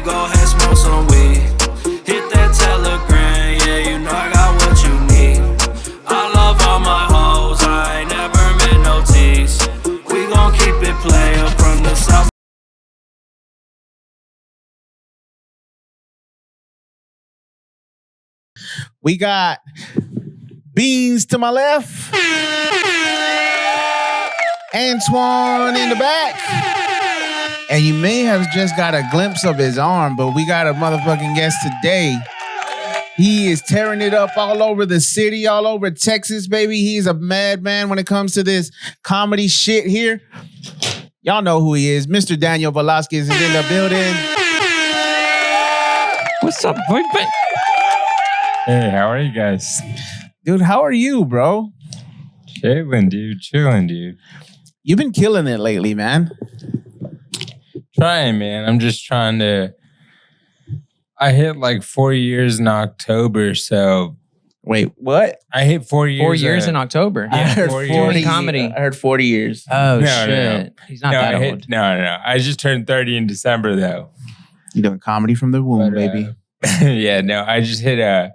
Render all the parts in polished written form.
go ahead, smoke some weed. Hit that Telegram, yeah, you know I got what you need. I love all my hoes, I ain't never met no tease. We gon' keep it playin' from the south. We got Beans to my left, Antoine in the back, and you may have just got a glimpse of his arm, but we got a motherfucking guest today. He is tearing it up all over the city, all over Texas, baby. He's a madman when it comes to this comedy shit here. Y'all know who he is. Mr. Daniel Velasquez is in the building. What's up, boy? Hey, how are you guys? Dude, how are you, bro? Chilling, dude. You've been killing it lately, man. Trying, man. I'm just trying to... I hit like 4 years in October, so... Wait, what? I hit 4 years. 4 years in October. I heard 40 comedy. I heard 40 years. Oh, No, shit. no. He's not that old. No. I just turned 30 in December, though. You're doing comedy from the womb, baby. Yeah, no. I just hit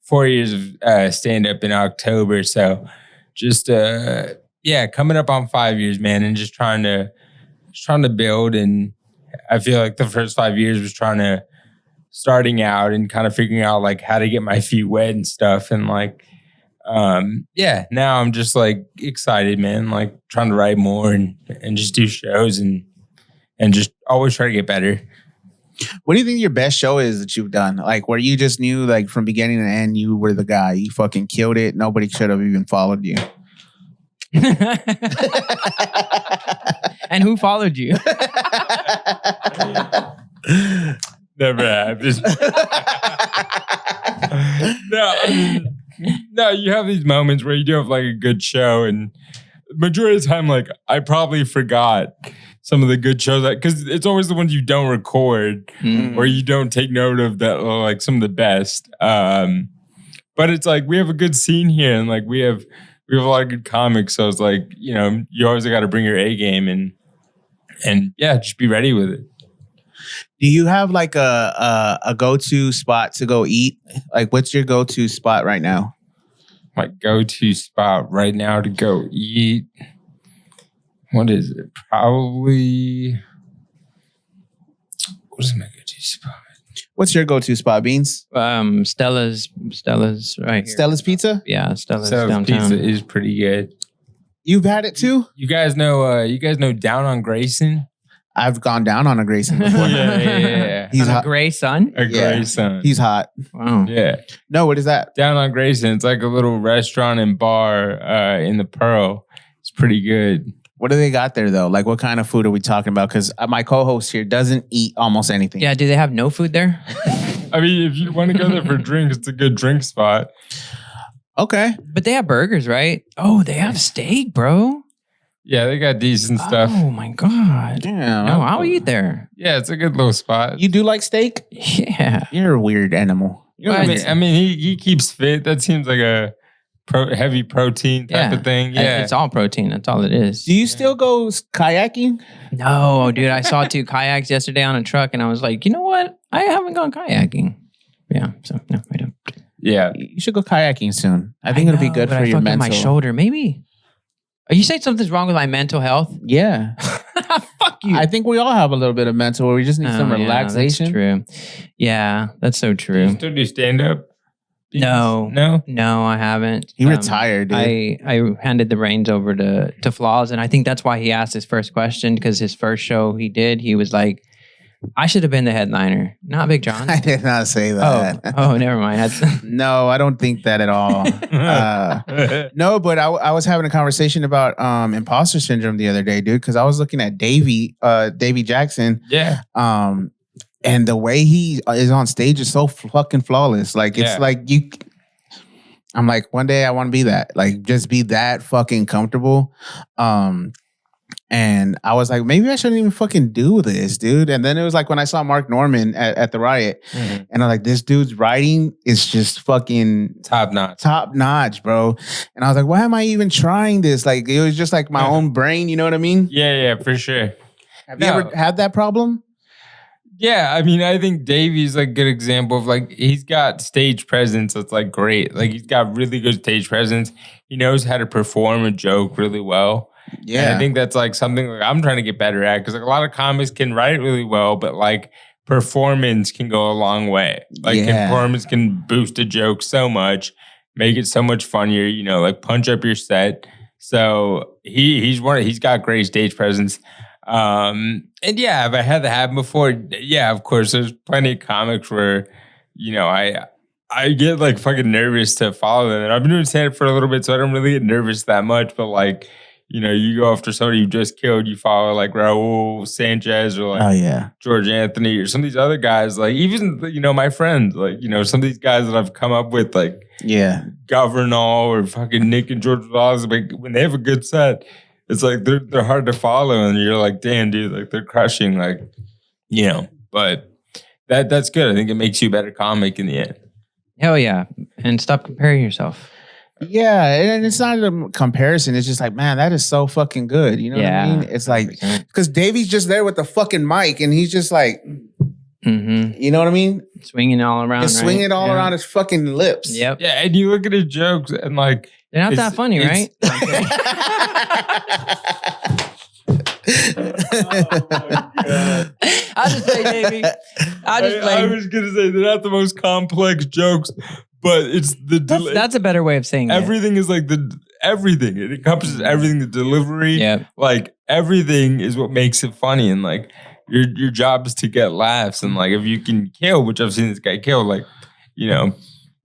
4 years of stand-up in October, so just coming up on 5 years, man, and just trying to build. And I feel like the first 5 years was starting out and kind of figuring out like how to get my feet wet and stuff. And like, now I'm just like excited, man, like trying to write more and just do shows and just always try to get better. What do you think your best show is that you've done? Like where you just knew like from beginning to end, you were the guy. You fucking killed it. Nobody should have even followed you. And who followed you? Never happened. No, you have these moments where you do have like a good show, and majority of the time, like I probably forgot some of the good shows because it's always the ones you don't record or you don't take note of that are like some of the best. But it's like we have a good scene here, and like we have a lot of good comics. So it's like, you know, you always got to bring your A game and yeah, just be ready with it. Do you have like a go-to spot to go eat? Like what's your go-to spot right now? My go-to spot right now to go eat. What is it? Probably. What is my go-to spot? What's your go-to spot, Beans? Stella's right here. Stella's Pizza? Yeah, Stella's So downtown. pizza is pretty good. You've had it too? You guys know Down on Grayson? I've gone down on a Grayson before. Yeah. He's On a hot. gray sun? A Yeah. Grayson. He's hot. Wow. Yeah. No, what is that? Down on Grayson. It's like a little restaurant and bar in the Pearl. It's pretty good. What do they got there though? Like what kind of food are we talking about? Because my co-host here doesn't eat almost anything. Yeah, do they have no food there? I mean, if you want to go there for drinks, it's a good drink spot. Okay. But they have burgers, right? Oh, they have steak, bro. Yeah, they got decent stuff. Oh, my God. Damn. No, I'll eat there. Yeah, it's a good little spot. You do like steak? Yeah. You're a weird animal. You're I weird. mean, he keeps fit. That seems like a heavy protein type of thing. Yeah, It's all protein. That's all it is. Do you still go kayaking? No, dude. I saw 2 kayaks yesterday on a truck, and I was like, you know what? I haven't gone kayaking. Yeah, so no, I don't. Yeah. You should go kayaking soon. I think it'll be good for your mental. My shoulder, maybe. Are you saying something's wrong with my mental health? Yeah. Fuck you. I think we all have a little bit of mental where we just need some relaxation. That's true. Yeah, that's so true. You still do stand up? No, I haven't. He retired, dude. I handed the reins over to Flaws, and I think that's why he asked his first question, because his first show he did, he was like, I should have been the headliner, not Big John. I did not say that. Oh, never mind. No, I don't think that at all. No, but I was having a conversation about imposter syndrome the other day, dude, because I was looking at Davey Jackson. Yeah. And the way he is on stage is so fucking flawless. Like, it's like I'm like, one day I want to be that. Like, just be that fucking comfortable. And I was like, maybe I shouldn't even fucking do this, dude. And then it was like when I saw Mark Norman at the Riot, and I'm like, this dude's writing is just fucking top notch, bro. And I was like, why am I even trying this? Like, it was just like my own brain, you know what I mean? Yeah, for sure. Have you ever had that problem? Yeah, I mean, I think Davey's like a good example of like he's got stage presence that's like great. Like he's got really good stage presence. He knows how to perform a joke really well. Yeah. And I think that's like something like I'm trying to get better at because like a lot of comics can write really well, but like performance can go a long way. Like performance can boost a joke so much, make it so much funnier, you know, like punch up your set. So he's got great stage presence. And yeah, have I had that happen before? Yeah, of course. There's plenty of comics where, you know, I get like fucking nervous to follow them. And I've been doing stand-up for a little bit, so I don't really get nervous that much. But like, you know, you go after somebody you just killed, you follow like Raul Sanchez or like George Anthony or some of these other guys, like even, you know, my friends, like, you know, some of these guys that I've come up with, like Governal or fucking Nick and George Wallace, like when they have a good set, it's like they're hard to follow and you're like, damn, dude, like they're crushing, like, you know, but that's good. I think it makes you a better comic in the end. Hell yeah. And stop comparing yourself. Yeah, and it's not a comparison. It's just like, man, that is so fucking good. You know what I mean? It's like, because Davey's just there with the fucking mic, and he's just like, you know what I mean? Swinging all around. Just swinging it all around his fucking lips. Yep. Yeah, and you look at his jokes, and like, they're not that funny, right? I'll just say, Davey. I was gonna say they're not the most complex jokes. But it's that's a better way of saying everything is like everything. It encompasses everything, the delivery. Yeah. Like everything is what makes it funny. And like your job is to get laughs. And like if you can kill, which I've seen this guy kill, like, you know.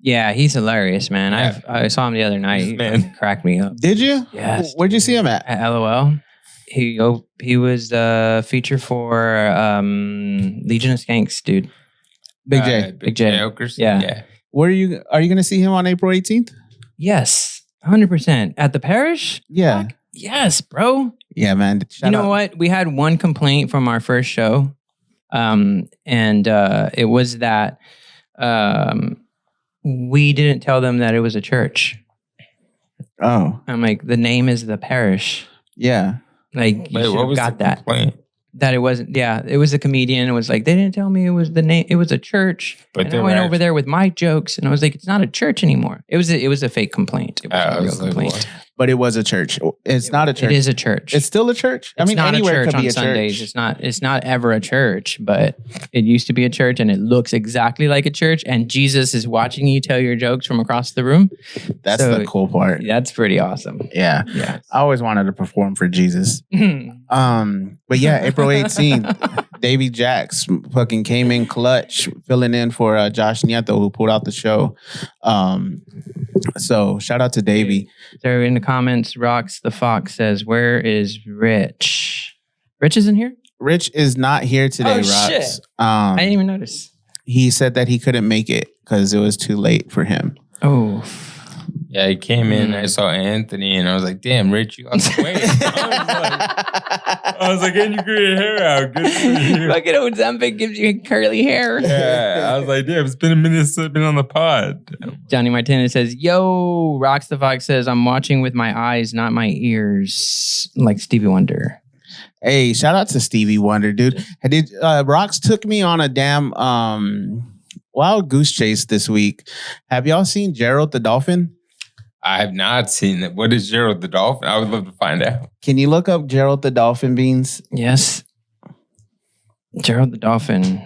Yeah, he's hilarious, man. Yeah. I saw him the other night. He cracked me up. Did you? Yes. Where'd you see him at? At LOL. He was feature for Legion of Skanks, dude. Big J. Big J. Okers? Yeah. Are you going to see him on April 18th? Yes, 100%. At the parish? Yeah. Fuck, yes, bro. Yeah, man. You know what? We had one complaint from our first show. And it was that we didn't tell them that it was a church. Oh. I'm like, the name is the parish. Yeah. Like, you should have got that. Complaint? That it wasn't, it was a comedian. It was like, they didn't tell me it was the name, it was a church. But I went over there with my jokes and I was like, it's not a church anymore. It was a fake complaint. It was a real complaint. But it was a church. It's not a church. It is a church. It's still a church. It's not anywhere a church could be on Sundays. Church. It's not ever a church, but it used to be a church and it looks exactly like a church. And Jesus is watching you tell your jokes from across the room. That's the cool part. That's pretty awesome. Yeah. I always wanted to perform for Jesus. But yeah, April 18th, Davey Jax fucking came in clutch, filling in for Josh Nieto, who pulled out the show. So shout out to Davey. So in the comments, Rocks the Fox says, "Where is Rich? Rich isn't here. Rich is not here today. Rocks. Shit. I didn't even notice. He said that he couldn't make it because it was too late for him. Oh. Yeah, he came in and I saw Anthony and I was like, damn, Rich, you lost weight. I was like, and you grew your hair out. Good for you. Fucking Ozempic gives you curly hair. Yeah, I was like, damn, it's been a minute since I've been on the pod. Johnny Martinez says, yo, Rocks the Fox says, I'm watching with my eyes, not my ears, like Stevie Wonder. Hey, shout out to Stevie Wonder, dude. Rocks took me on a damn wild goose chase this week. Have y'all seen Gerald the Dolphin? I have not seen it. What is Gerald the Dolphin? I would love to find out. Can you look up Gerald the Dolphin, Beans? Yes. Gerald the Dolphin.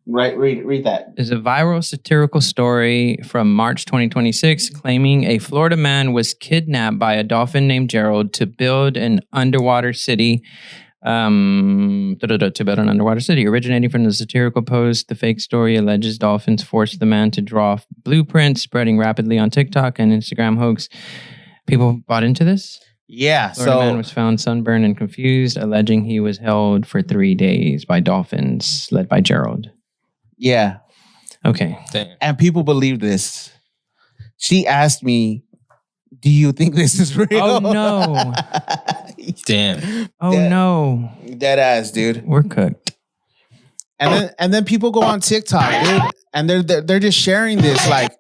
Right, read that. Is a viral satirical story from March 2026 claiming a Florida man was kidnapped by a dolphin named Gerald to build an underwater city. Originating from the satirical post, the fake story alleges dolphins forced the man to draw blueprints, spreading rapidly on TikTok and Instagram hoax. People bought into this? Yeah. Florida man was found sunburned and confused, alleging he was held for 3 days by dolphins led by Gerald. Yeah. Okay. Damn. And people believe this. She asked me, do you think this is real? Oh, no. Damn. Oh, no. Dead ass, dude. We're cooked. And then people go on TikTok, dude, and they're just sharing this. Like,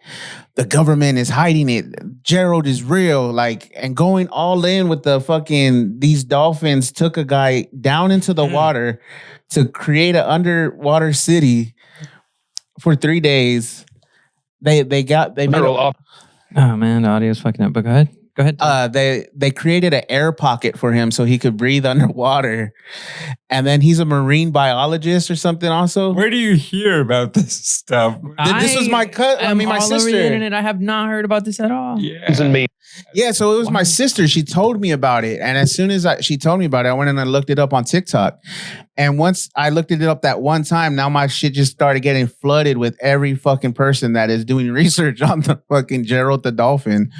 the government is hiding it. Gerald is real. Like, and going all in with the fucking, these dolphins took a guy down into the water to create an underwater city for 3 days. They made Oh man, the audio's fucking up. But go ahead. Go ahead. They created an air pocket for him so he could breathe underwater. And then he's a marine biologist or something also. Where do you hear about this stuff? This was my my sister. Over the internet. I have not heard about this at all. Yeah. Isn't me. Yeah, so it was my sister. She told me about it. And as soon as she told me about it, I went and I looked it up on TikTok. And once I looked it up that one time, now my shit just started getting flooded with every fucking person that is doing research on the fucking Gerald the Dolphin.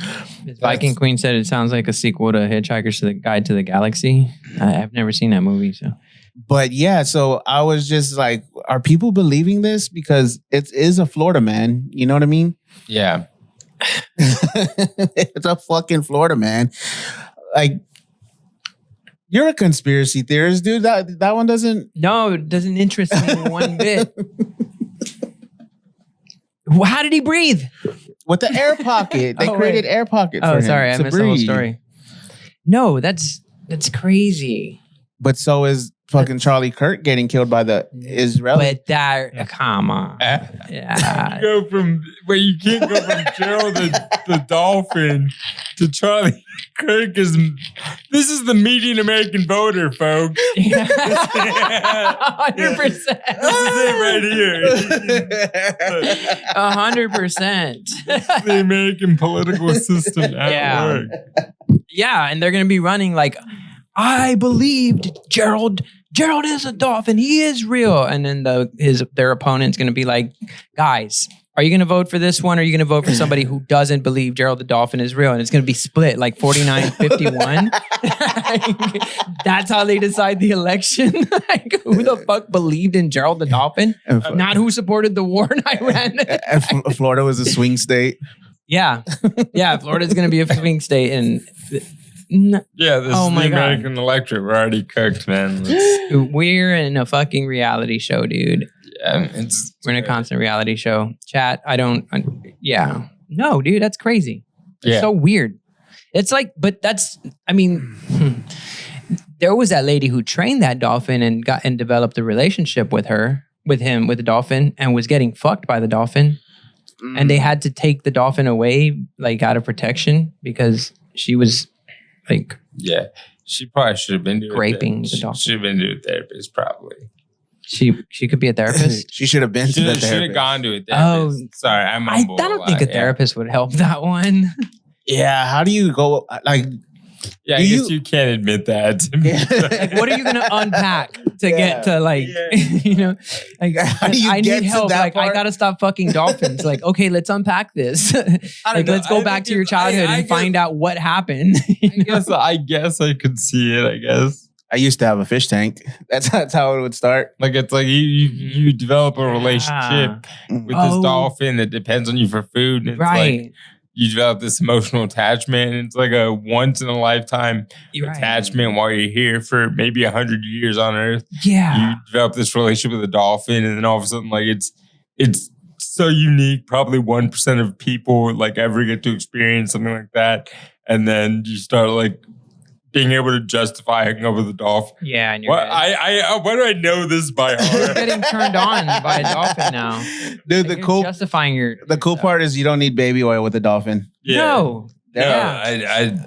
Viking Queen said it sounds like a sequel to Hitchhiker's Guide to the Galaxy. I've never seen that movie, so. But yeah, so I was just like, are people believing this? Because it is a Florida man. You know what I mean? Yeah. It's a fucking Florida man. Like, you're a conspiracy theorist, dude. That one doesn't. No, it doesn't interest me one bit. How did he breathe? With the air pocket. They created air pocket for him. Oh, sorry, I missed the whole story. No, that's crazy. But so is fucking Charlie Kirk getting killed by the Israeli. But that, come on. Yeah. You can't go from Gerald the dolphin to Charlie Kirk. This is the median American voter, folks. 100%. This is it right here. 100%. The American political system at work. Yeah, and they're going to be running like, I believed Gerald is a dolphin. He is real. And then their opponent's going to be like, guys, are you going to vote for this one? Or are you going to vote for somebody who doesn't believe Gerald the dolphin is real? And it's going to be split like 49-51. That's how they decide the election. Like, who the fuck believed in Gerald the dolphin? Not who supported the war in Iran. Florida was a swing state. Yeah. Florida's going to be a swing state. And this is the American electorate. We're already cooked, man. We're in a fucking reality show, dude. Yeah, we're in a constant reality show. Chat, no, dude, that's crazy. It's so weird. It's like, but there was that lady who trained that dolphin and developed a relationship with the dolphin, and was getting fucked by the dolphin. And they had to take the dolphin away, like, out of protection, because she was like, she probably should have been doing raping the dolphin. Should have been to a therapist, probably. She could be a therapist. She should have been to the therapist. Should have gone to a therapist. Oh, sorry, I don't think a therapist would help that one. Yeah, how do you go like? Yeah, I guess you can't admit that. Like, what are you gonna unpack to get to like, you know? Like, I need help. Like, part? I gotta stop fucking dolphins. Like, okay, let's unpack this. Let's go back to your childhood and find out what happened. I guess I could see it. I guess I used to have a fish tank. That's how it would start. Like, it's like you develop a relationship with this dolphin that depends on you for food. And it's like, you develop this emotional attachment. It's like a once in a lifetime attachment while you're here for maybe 100 years on Earth. Yeah. You develop this relationship with a dolphin, and then all of a sudden, like, it's so unique. Probably 1% of people like ever get to experience something like that. And then you start like being able to justify hooking up with a dolphin. Yeah, and you're why do I know this by heart? You're getting turned on by a dolphin now. Dude, justifying the cool part is you don't need baby oil with a dolphin. Yeah. No. They're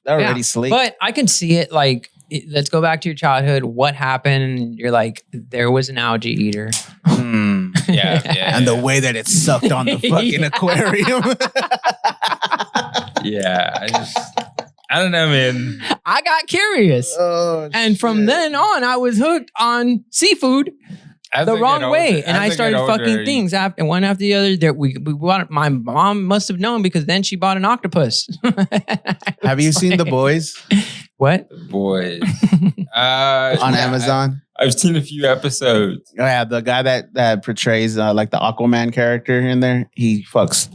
already sleep. But I can see it. Like, let's go back to your childhood. What happened? You're like, there was an algae eater. And the way that it sucked on the fucking aquarium. I don't know, man. I got curious. And from then on, I was hooked on seafood the wrong way. And I started fucking things after one after the other. That we bought. My mom must have known, because then she bought an octopus. Have you seen The Boys? What? Boys. On Amazon? I've seen a few episodes. Oh, yeah, the guy that portrays like the Aquaman character in there, he fucks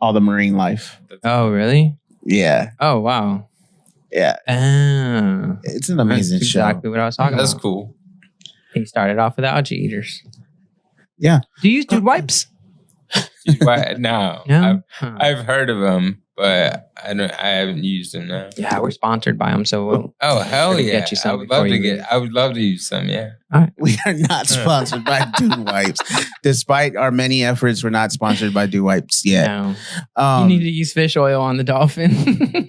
all the marine life. Oh, really? Yeah. Oh, wow. Yeah. It's an amazing show. Exactly what I was talking about. That's cool. He started off with algae eaters. Yeah. Do you use dude wipes? Dude White? No. No? I've heard of them, but I haven't used them now. Yeah, we're sponsored by them, so we'll hell yeah! get you some. I would love to use some. Yeah. All right. We are not sponsored by Dude Wipes. Despite our many efforts, we're not sponsored by Dude Wipes yet. No. You need to use fish oil on the dolphin.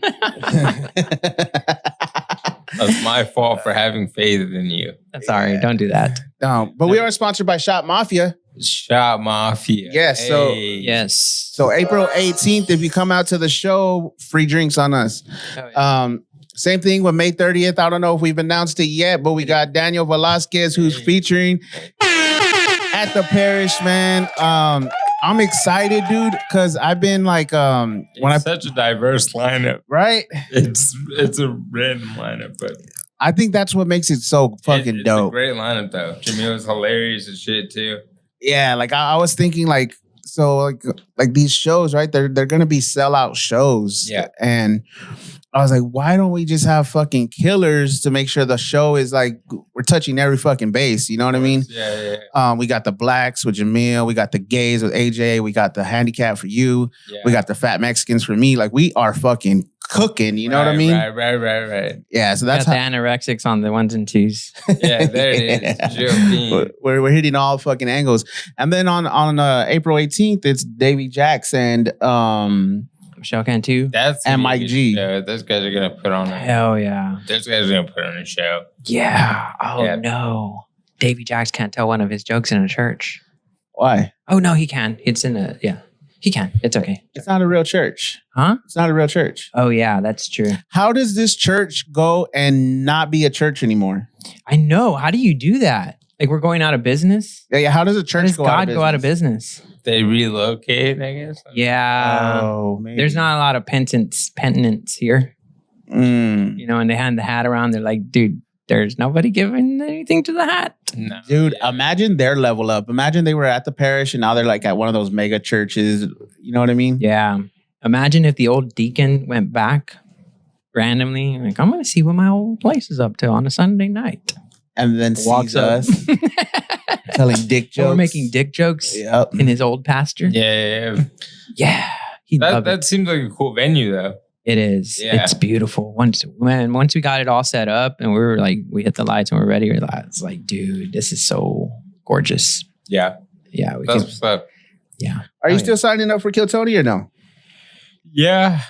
That's my fault for having faith in you. Sorry, don't do that. But we are sponsored by Shop Mafia. Shop Mafia. Yes. Yes. So April 18th, if you come out to the show, free drinks on us. Oh, yeah. Same thing with May 30th. I don't know if we've announced it yet, but we got Daniel Velasquez who's featuring at the Parish, man. I'm excited, dude, because I've been like such a diverse lineup. Right? It's a random lineup, but I think that's what makes it so fucking dope. It's a great lineup though. Jamil's hilarious as shit too. Yeah, like I was thinking like these shows, right? They're gonna be sellout shows. Yeah. And I was like, why don't we just have fucking killers to make sure the show is like we're touching every fucking base? You know what I mean? Yeah. We got the blacks with Jamil, we got the gays with AJ, we got the handicap for you, we got the fat Mexicans for me. Like we are fucking cooking, you know what I mean? Right. Yeah, so that's got the anorexics on the ones and twos. Yeah, there it is. We're hitting all fucking angles. And then on April 18th, it's Davey Jax and Michelle Cantu. And Mike G. Show. Those guys are gonna put on Hell yeah. Those guys are gonna put on a show. Yeah. Oh no. Davey Jax can't tell one of his jokes in a church. Why? Oh no, he can. It's in he can. It's okay. It's not a real church. Huh? It's not a real church. Oh yeah, that's true. How does this church go and not be a church anymore? I know. How do you do that? Like we're going out of business? Yeah. How does a church go out of business? They relocate, I guess. Yeah. Oh, maybe. There's not a lot of penitence here. You know, and they hand the hat around. They're like, dude, there's nobody giving anything to the hat. No. Dude, imagine their level up. Imagine they were at the Parish and now they're like at one of those mega churches. You know what I mean? Yeah. Imagine if the old deacon went back randomly. Like, I'm going to see what my old place is up to on a Sunday night. And then walks sees us telling dick jokes. Or making dick jokes in his old pasture. Yeah. Yeah. That seems like a cool venue though. It is. Yeah. It's beautiful. Once we got it all set up and we hit the lights and we're ready, it's like, dude, this is so gorgeous. Yeah. Yeah. That's what's up. Yeah. Are you still signing up for Kill Tony or no? Yeah.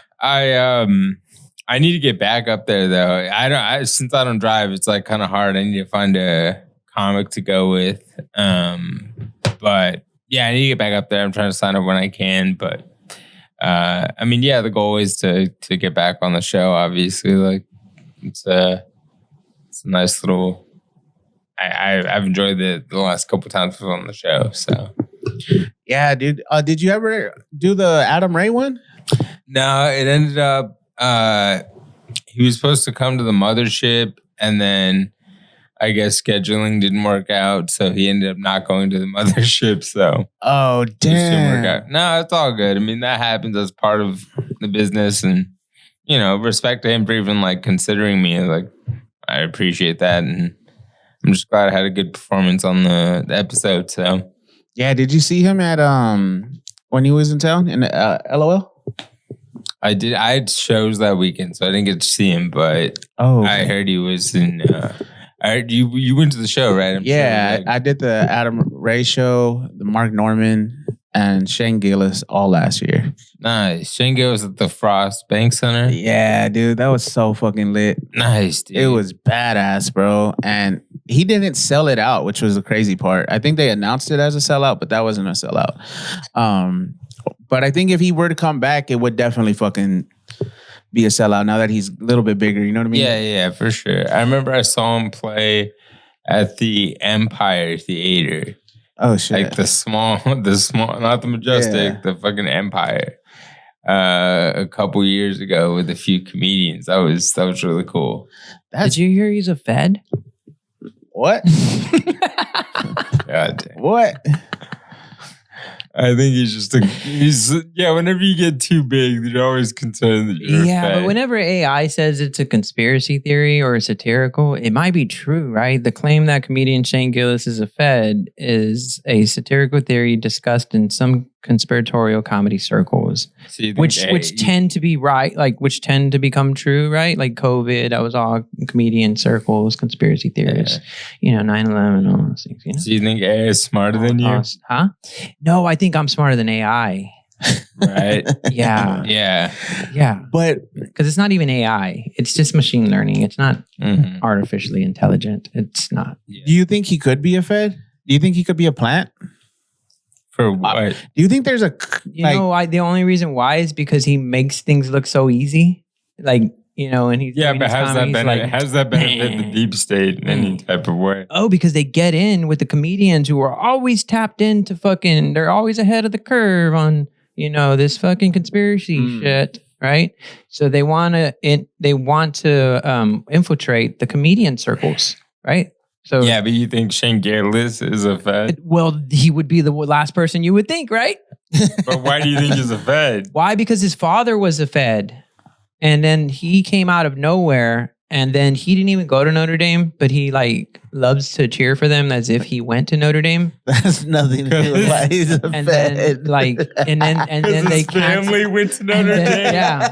I need to get back up there though. Since I don't drive, it's like kind of hard. I need to find a comic to go with. But yeah, I need to get back up there. I'm trying to sign up when I can, but the goal is to get back on the show. Obviously, like it's a nice little. I've enjoyed the last couple times on the show. So yeah, dude. Did you ever do the Adam Ray one? No, it ended up. He was supposed to come to the mothership, and then I guess scheduling didn't work out, so he ended up not going to the mothership. So oh damn! No, it's all good. I mean, that happens as part of the business, and respect to him for even like considering me. Like, I appreciate that, and I'm just glad I had a good performance on the episode. So yeah, did you see him at when he was in town in LOL? I did. I had shows that weekend, so I didn't get to see him. But I heard he was in. I heard you went to the show, right? I did the Adam Ray show, the Mark Norman, and Shane Gillis all last year. Nice. Shane Gillis at the Frost Bank Center. Yeah, dude, that was so fucking lit. Nice, dude. It was badass, bro. And he didn't sell it out, which was the crazy part. I think they announced it as a sellout, but that wasn't a sellout. But I think if he were to come back, it would definitely fucking be a sellout now that he's a little bit bigger. You know what I mean? Yeah, for sure. I remember I saw him play at the Empire Theater. Oh, shit. Like the small, not the Majestic, the fucking Empire. A couple years ago with a few comedians. That was really cool. Did you hear he's a Fed? What? God damn. What? I think whenever you get too big, you're always concerned that you're but whenever AI says it's a conspiracy theory or satirical, it might be true, right? The claim that comedian Shane Gillis is a Fed is a satirical theory discussed in some conspiratorial comedy circles, which tend to be right, like which tend to become true, right? Like COVID, that was all comedian circles, conspiracy theorists, 9/11, all those things. So you think AI is smarter than you? Huh? No, I think I'm smarter than AI. Right? Yeah. Yeah. But because it's not even AI, it's just machine learning. It's not artificially intelligent. It's not. Do you think he could be a Fed? Do you think he could be a plant? For what? Do you think there's a the only reason why is because he makes things look so easy, like and he's but how's that benefit the deep state in any type of way? Oh, because they get in with the comedians who are always tapped into they're always ahead of the curve on this fucking conspiracy shit, right? So they want to infiltrate the comedian circles, right? So yeah, but you think Shane Gillis is a Fed? Well, he would be the last person you would think, right? But why do you think he's a Fed? Why? Because his father was a Fed. And then he came out of nowhere, and then he didn't even go to Notre Dame, but he loves to cheer for them as if he went to Notre Dame. That's nothing to do with why he's a and Fed. Then his family went to Notre Dame. Yeah,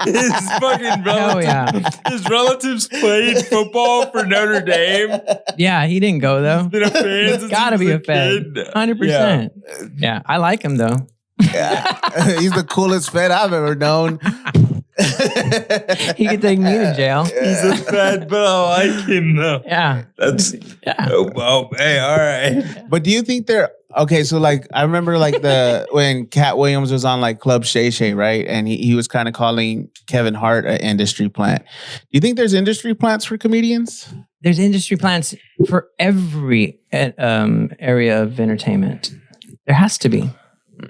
his fucking relatives. His relatives played football for Notre Dame. Yeah, he didn't go though. He's been a fan. He's gotta be a Fed. 100%. Yeah, I like him though. Yeah. He's the coolest Fed I've ever known. He could take me to jail. He's a Fed, but I like him though. Yeah. Oh, well, hey, all right. But do you think okay, so I remember when Cat Williams was on Club Shay Shay, right? And he was kind of calling Kevin Hart an industry plant. Do you think there's industry plants for comedians? There's industry plants for every area of entertainment. There has to be.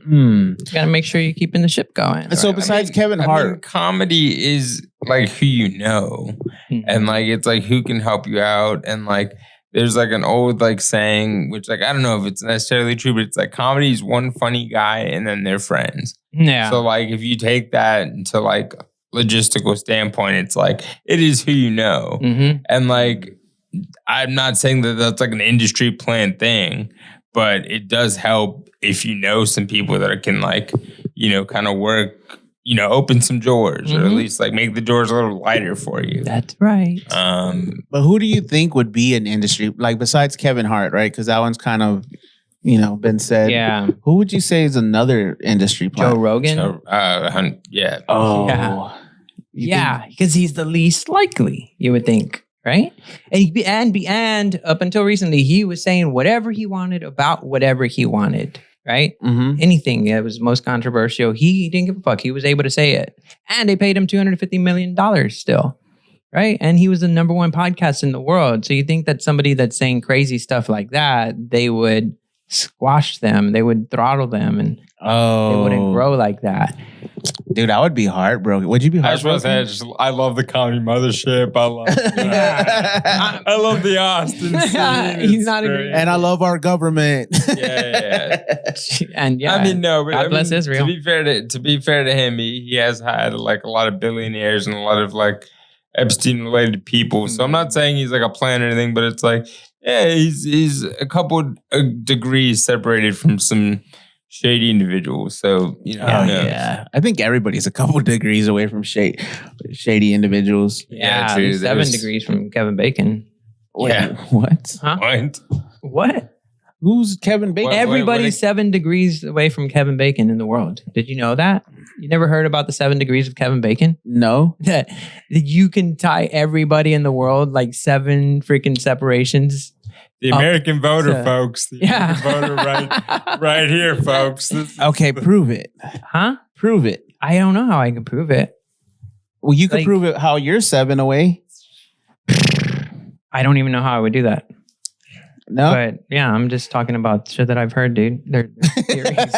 You got to make sure you're keeping the ship going. And so besides Kevin Hart, comedy is who you know, and it's who can help you out, and there's an old saying, which I don't know if it's necessarily true, but it's comedy is one funny guy and then they're friends. Yeah. So if you take that into logistical standpoint, it's it is who you know, and I'm not saying that that's an industry plan thing, but it does help if you know some people that can kind of work, open some doors, or at least make the doors a little lighter for you. That's right. But who do you think would be an industry besides Kevin Hart, right? Because that one's kind of been said. Yeah. Who would you say is another industry plant? Joe Rogan. Yeah. Oh. Yeah, because he's the least likely, you would think. Right? And up until recently, he was saying whatever he wanted about whatever he wanted. Right? Anything that was most controversial, he didn't give a fuck. He was able to say it. And they paid him $250 million still. Right? And he was the number one podcast in the world. So you think that somebody that's saying crazy stuff like that, they would squash them, they would throttle them, and they wouldn't grow like that. Dude, I would be heartbroken. Would you be heartbroken? I love the comedy mothership. I love I love the Austin scene. He's not agreeing. And I love our government. Yeah. And I mean, no, but God bless Israel. To be fair to him, he has had a lot of billionaires and a lot of Epstein related people. So I'm not saying he's a plant or anything, but it's he's a couple degrees separated from some shady individuals. So yeah, I think everybody's a couple degrees away from shady individuals. Yeah, 7 degrees from Kevin Bacon. Yeah. What? Huh? What? Who's Kevin Bacon? Everybody's 7 degrees away from Kevin Bacon in the world. Did you know that? You never heard about the 7 degrees of Kevin Bacon? No. That you can tie everybody in the world 7 freaking separations. The American voter, folks. The American voter right here, folks. Okay, prove it. Huh? Prove it. I don't know how I can prove it. Well, you could prove it how you're 7 away. I don't even know how I would do that. No. But yeah, I'm just talking about shit that I've heard, dude. They're theories.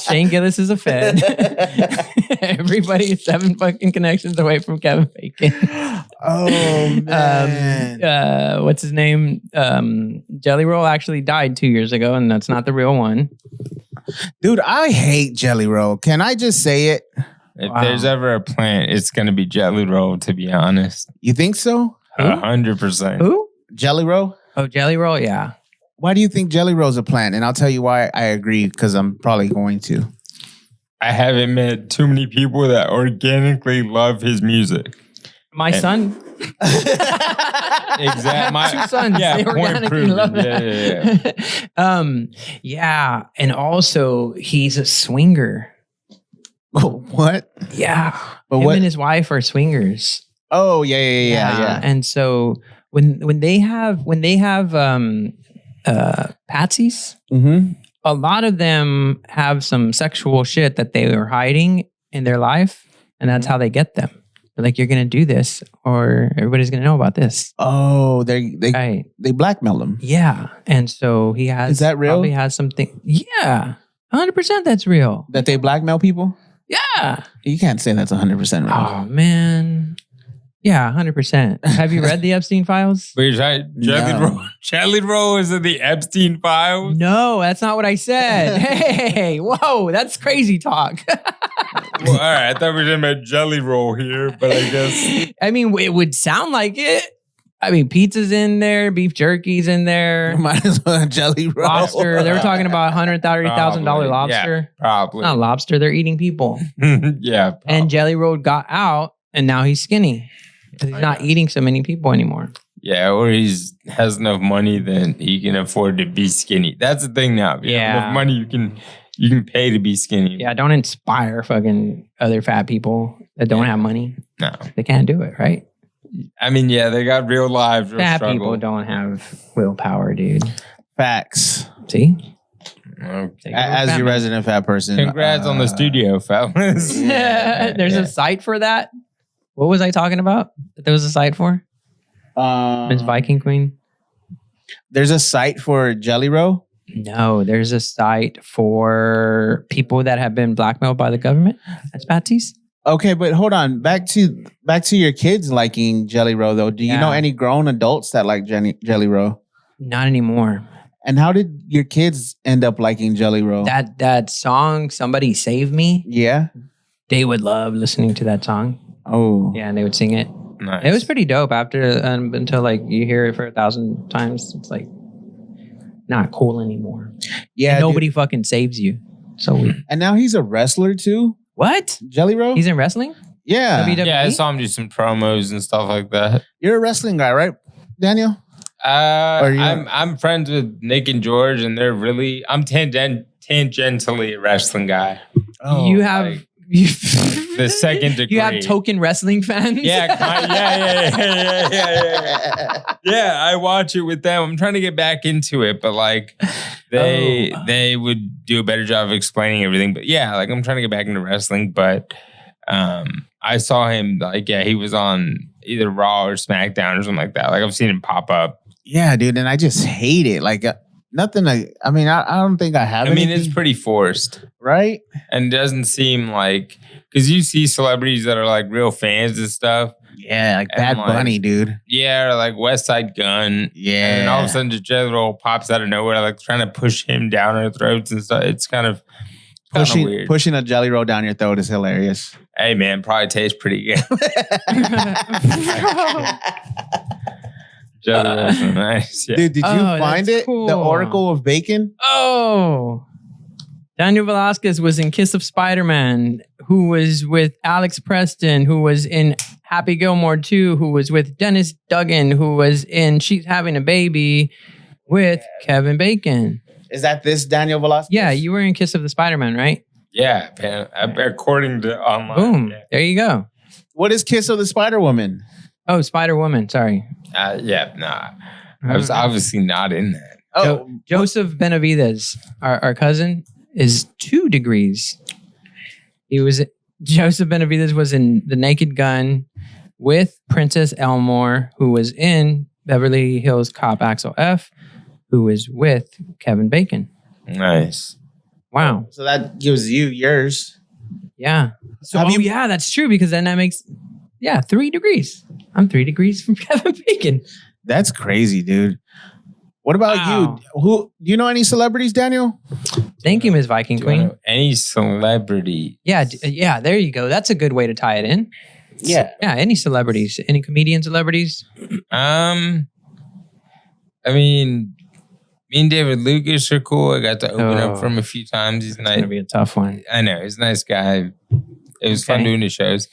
Shane Gillis is a Fed. Everybody is 7 fucking connections away from Kevin Bacon. Oh, man. What's his name? Jelly Roll actually died 2 years ago, and that's not the real one. Dude, I hate Jelly Roll. Can I just say it? If there's ever a plant, it's going to be Jelly Roll, to be honest. You think so? 100%. Who? Jelly Roll? Oh, Jelly Roll? Yeah. Why do you think Jelly Roll's a plant? And I'll tell you why I agree, because I'm probably going to. I haven't met too many people that organically love his music. My son. Exactly. My 2 sons. Yeah, they organically love it. Yeah. And also, he's a swinger. What? Yeah. But Him and his wife are swingers. Oh, yeah. And so when they have patsies, a lot of them have some sexual shit that they were hiding in their life, and that's how they get them. They're like, you're gonna do this, or everybody's gonna know about this. Oh, they blackmail them. Yeah, and so he has. Is that real? Probably has something. Yeah, 100%. That's real. That they blackmail people. Yeah, you can't say that's 100% real. Oh man. Yeah, 100%. Have you read the Epstein files? Wait, Jelly Roll is in the Epstein files? No, that's not what I said. Hey, whoa, that's crazy talk. Well, all right, I thought we were talking about Jelly Roll here, but I guess. I mean, it would sound like it. I mean, pizza's in there, beef jerky's in there. Might as well Jelly Roll. Lobster. They were talking about $130,000 lobster. Yeah, probably. Not lobster, they're eating people. Yeah. Probably. And Jelly Roll got out, and now he's skinny. He's not eating so many people anymore. Yeah, or he's has enough money that he can afford to be skinny. That's the thing now. Yeah. Enough money you can pay to be skinny. Yeah, don't inspire fucking other fat people that don't have money. No. They can't do it, right? I mean, yeah, they got real lives. Fat people don't have willpower, dude. Facts. See? Okay. As your resident fat person. Congrats on the studio, fellas. There's a site for that. What was I talking about? That there was a site for? Miss Viking Queen? There's a site for Jelly Roll? No, there's a site for people that have been blackmailed by the government. That's patsies. Okay, but hold on. Back to your kids liking Jelly Roll, though. Do you know any grown adults that like Jelly Roll? Not anymore. And how did your kids end up liking Jelly Roll? That song, Somebody Save Me? Yeah. They would love listening to that song. Oh. Yeah, and they would sing it. Nice. It was pretty dope after until like you hear it for 1,000 times. It's like not cool anymore. Yeah. And nobody fucking saves you. So weird. And now he's a wrestler too? What? Jelly Roll? He's in wrestling? Yeah. WWE? Yeah, I saw him do some promos and stuff like that. You're a wrestling guy, right, Daniel? I'm friends with Nick and George, and they're really. I'm tangentially a wrestling guy. Oh, you have the second degree. You have token wrestling fans. Yeah. I watch it with them. I'm trying to get back into it, but like they would do a better job of explaining everything. But yeah, like I'm trying to get back into wrestling, but I saw him he was on either Raw or SmackDown or something like that. Like I've seen him pop up. Yeah, dude, and I just hate it. Like nothing. I don't think I have. I mean, it's pretty forced, right? And it doesn't seem like because you see celebrities that are like real fans and stuff. Yeah, like Bad Bunny, dude. Yeah, or like West Side Gun. Yeah, and then all of a sudden, just Jelly Roll pops out of nowhere, like trying to push him down our throats and stuff. It's kind of weird. Pushing a Jelly Roll down your throat is hilarious. Hey, man, probably tastes pretty good. Jelly Roll's nice. Yeah. Dude, did you find it? Cool. The Oracle of Bacon? Oh. Daniel Velasquez was in Kiss of Spider-Man, who was with Alex Preston, who was in Happy Gilmore 2, who was with Dennis Duggan, who was in She's Having a Baby with Kevin Bacon. Is that this Daniel Velasquez? Yeah, you were in Kiss of the Spider-Man, right? Yeah, man. According to online. Boom. Yeah. There you go. What is Kiss of the Spider-Woman? Oh, Spider-Woman. Sorry. Nah. I was obviously not in that. Oh, Joseph Benavidez, our cousin, is 2 degrees. Joseph Benavidez was in The Naked Gun with Princess Elmore, who was in Beverly Hills Cop Axel F, who was with Kevin Bacon. Nice. Wow. So that gives you yours. Yeah. So yeah, that's true because then that makes 3 degrees. I'm 3 degrees from Kevin Bacon. That's crazy, dude. What about you? Do you know any celebrities, Daniel? Thank you, Ms. Viking Queen. Any celebrity? Yeah, there you go. That's a good way to tie it in. Yeah. Yeah, any celebrities? Any comedian celebrities? I mean, Me and David Lucas are cool. I got to open up for him a few times. He's nice. It's gonna be a tough one. I know. He's a nice guy. It was fun doing the shows.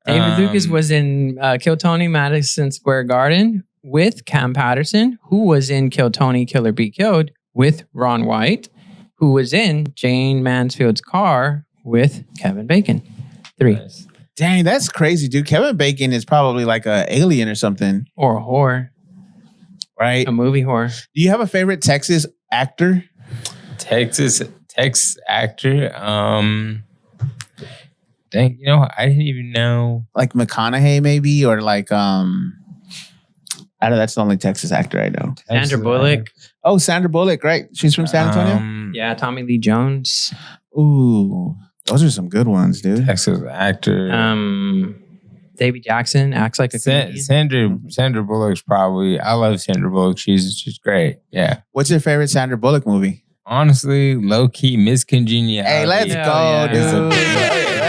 David Lucas was in Kill Tony Madison Square Garden with Cam Patterson, who was in Kill Tony Killer Be Killed with Ron White, who was in Jane Mansfield's Car with Kevin Bacon. 3. Nice. Dang, that's crazy, dude. Kevin Bacon is probably like an alien or something. Or a whore. Right? A movie whore. Do you have a favorite Texas actor? Texas actor. Dang, I didn't even know. Like McConaughey, maybe, or like I don't know. That's the only Texas actor I know. Sandra Bullock. Oh, Sandra Bullock, right? She's from San Antonio. Yeah, Tommy Lee Jones. Ooh, those are some good ones, dude. Texas actor. Davy Jackson acts like a comedian. Sandra Bullock's probably. I love Sandra Bullock. She's great. Yeah. What's your favorite Sandra Bullock movie? Honestly, low key, Miss Congeniality. Hey, let's go, dude.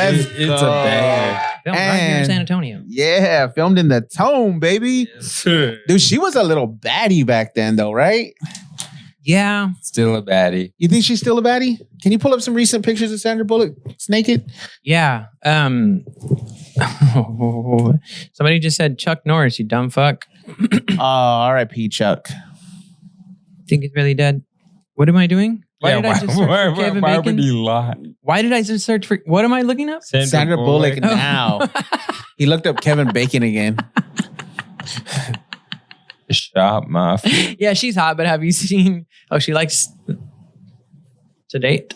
It's a banger. Filmed right here in San Antonio. Yeah, filmed in the Tome, baby. Yes. Dude, she was a little baddie back then, though, right? Yeah. Still a baddie. You think she's still a baddie? Can you pull up some recent pictures of Sandra Bullock naked? Yeah. Somebody just said Chuck Norris, you dumb fuck. Oh, R.I.P. Chuck. Think he's really dead? What am I doing? Why did I just search for Kevin why Bacon? would he lie? Why did I just search for... What am I looking up? Sandra Bullock now. He looked up Kevin Bacon again. Shop mafia. Yeah, she's hot, but have you seen... Oh, she likes to date.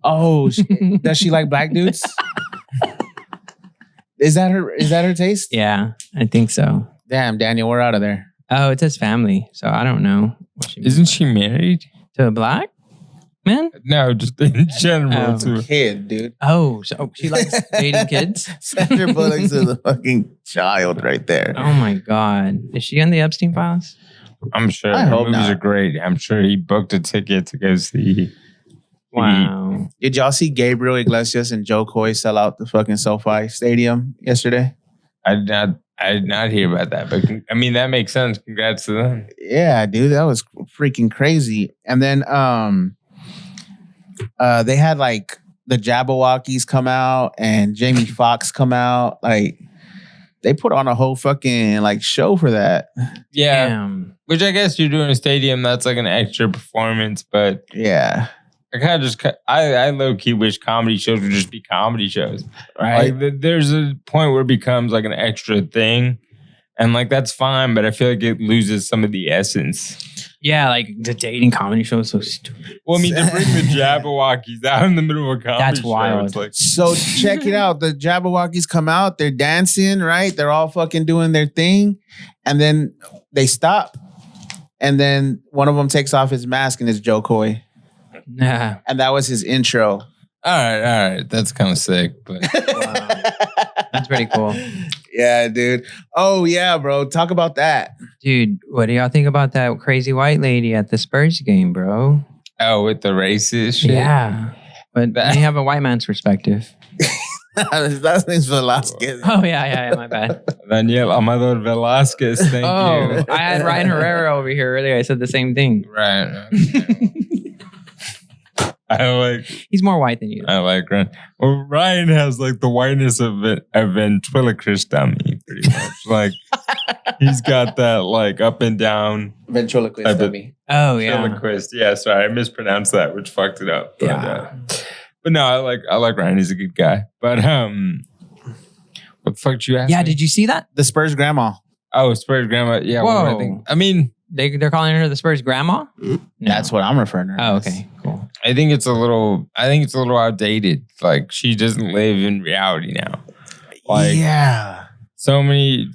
Oh, does she like black dudes? Is that her taste? Yeah, I think so. Damn, Daniel, we're out of there. Oh, it says family, so I don't know. Isn't she married? To a black man? No, just in general. To a kid, dude. Oh, so she likes dating kids? Sandra Bullock's a fucking child right there. Oh my God. Is she on the Epstein files? I'm sure. I hope movies not. are great. I'm sure he booked a ticket to go see. Wow. Did y'all see Gabriel Iglesias and Joe Coy sell out the fucking SoFi Stadium yesterday? I did not hear about that, but I mean that makes sense. Congrats to them. Yeah, dude, that was freaking crazy. And then they had like the Jabberwockies come out and Jamie Foxx come out. Like they put on a whole fucking like show for that. Yeah, Damn. which I guess you're doing a stadium. That's like an extra performance, but Yeah. I kind of I low key wish comedy shows would just be comedy shows. Right. Like there's a point where it becomes like an extra thing, and like that's fine, but I feel like it loses some of the essence. Yeah, like the dating comedy show is so stupid. Well, I mean, to bring the Jabberwockies out in the middle of a comedy That's show, wild. it's like, So check it out. The Jabberwockies come out, they're dancing, right? They're all fucking doing their thing. And then they stop. And then one of them takes off his mask and it's Joe Coy. Nah. And that was his intro. all right, that's kind of sick, but Wow. That's pretty cool. Yeah, dude. Oh, yeah, bro. Talk about that. Dude, what do y'all think about that crazy white lady at the Spurs game, bro? oh, with the racist shit. Yeah. But you have a white man's perspective. His last name's Velasquez. Oh, yeah, my bad. Daniel Amador Velasquez, thank you. I had Ryan Herrera over here earlier. I said the same thing. Right. He's more white than you. I like Ryan. Well, Ryan has like the whiteness of a ventriloquist dummy, pretty much. Like he's got that like up and down Ventriloquist dummy. Oh, yeah. ventriloquist. Yeah, sorry, I mispronounced that, which fucked it up. But, Yeah. but no, I like Ryan. He's a good guy. But what the fuck did you ask? Yeah, me? did you see that? The Spurs grandma. Oh, Spurs grandma. Yeah. What do I think? I mean, They're calling her the Spurs grandma? No. That's what I'm referring to her Oh, as. okay. Cool. I think it's a little outdated. Like she doesn't live in reality now. Like yeah. so many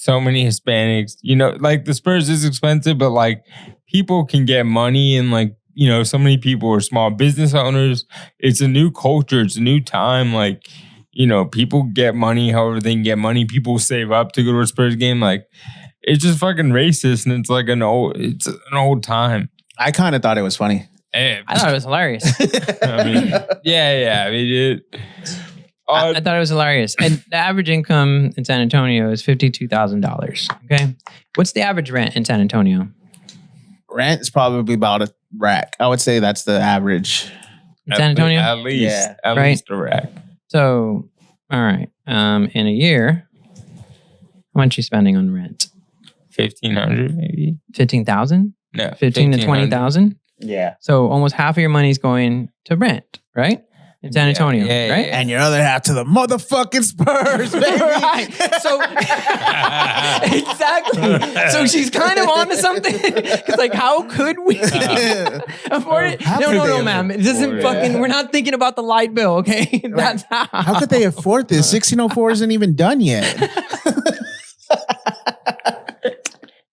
Hispanics, like the Spurs is expensive, but like people can get money and like, so many people are small business owners. It's a new culture. It's a new time. Like, people get money however they can get money. People save up to go to a Spurs game. Like it's just fucking racist. And it's like an old time. I kind of thought it was funny. I thought it was hilarious. I mean, yeah. I mean, I thought it was hilarious. And the average income in San Antonio is $52,000. Okay. What's the average rent in San Antonio? Rent's probably about a rack. I would say that's the average. In San Antonio? At least. At Right. least a rack. So, all right. In a year, how much are you spending on rent? 1,500 maybe? 15,000? No. 15 to 20,000? Yeah. So almost half of your money is going to rent, right? In San Antonio, yeah, right? And your other half to the motherfucking Spurs, baby. Right. So exactly. So she's kind of onto something. It's like, how could we afford it? How No, could no, they no, ma'am. It doesn't afford it? fucking. We're not thinking about the light bill, okay? That's How could they afford this? 1604 isn't even done yet.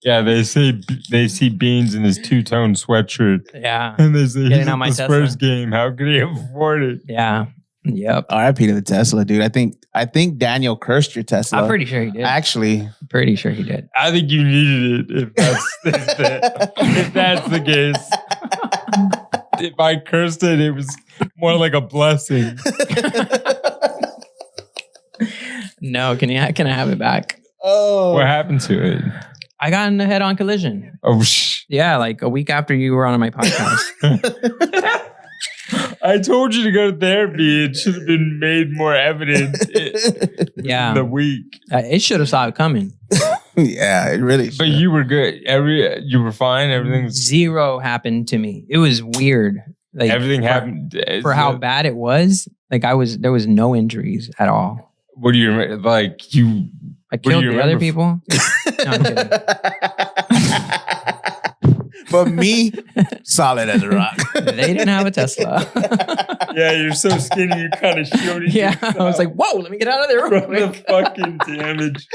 Yeah, they see Beans in his two-tone sweatshirt. Yeah. And they say, Getting he's on at my the Tesla. Spurs game. How could he afford it? Yeah. Yep. R.I.P. to the Tesla, dude. I think Daniel cursed your Tesla. I'm pretty sure he did. Actually, Pretty sure he did. I think you needed it if that's the case. If I cursed it, it was more like a blessing. No, can I have it back? oh, What happened to it? I got in a head-on collision. Oh, Yeah, like a week after you were on my podcast. I told you to go to therapy. It should have been made more evident Yeah. in the week. It should have saw it coming. yeah, it really. But you were good. You were fine. Everything was. Zero happened to me. It was weird. Like Everything for, happened for how bad it was. Like there was no injuries at all. What do you remember? Like you. I do killed you the other remember? people. No, I'm kidding. But me, solid as a rock. They didn't have a Tesla. Yeah, you're so skinny. You kind of shielded. Yeah, I was like, whoa, let me get out of there real from the quick. fucking damage.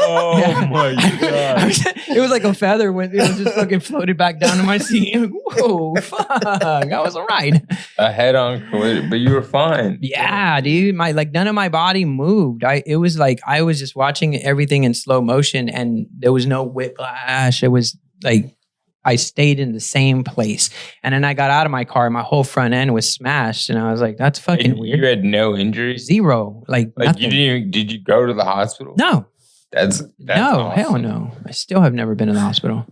Oh Yeah. my god! It was like a feather when it was just fucking floated back down to my seat. Like, whoa, fuck, that was a ride. A head-on collision, but you were fine. Yeah, dude, none of my body moved. It was like I was just watching everything in slow motion, and there was no whiplash. It was like I stayed in the same place, and then I got out of my car, and my whole front end was smashed, and I was like, "That's fucking And weird." You had no injuries. Zero, like nothing. you didn't even. Did you go to the hospital? No, That's no, awesome. hell no. I still have never been to the hospital.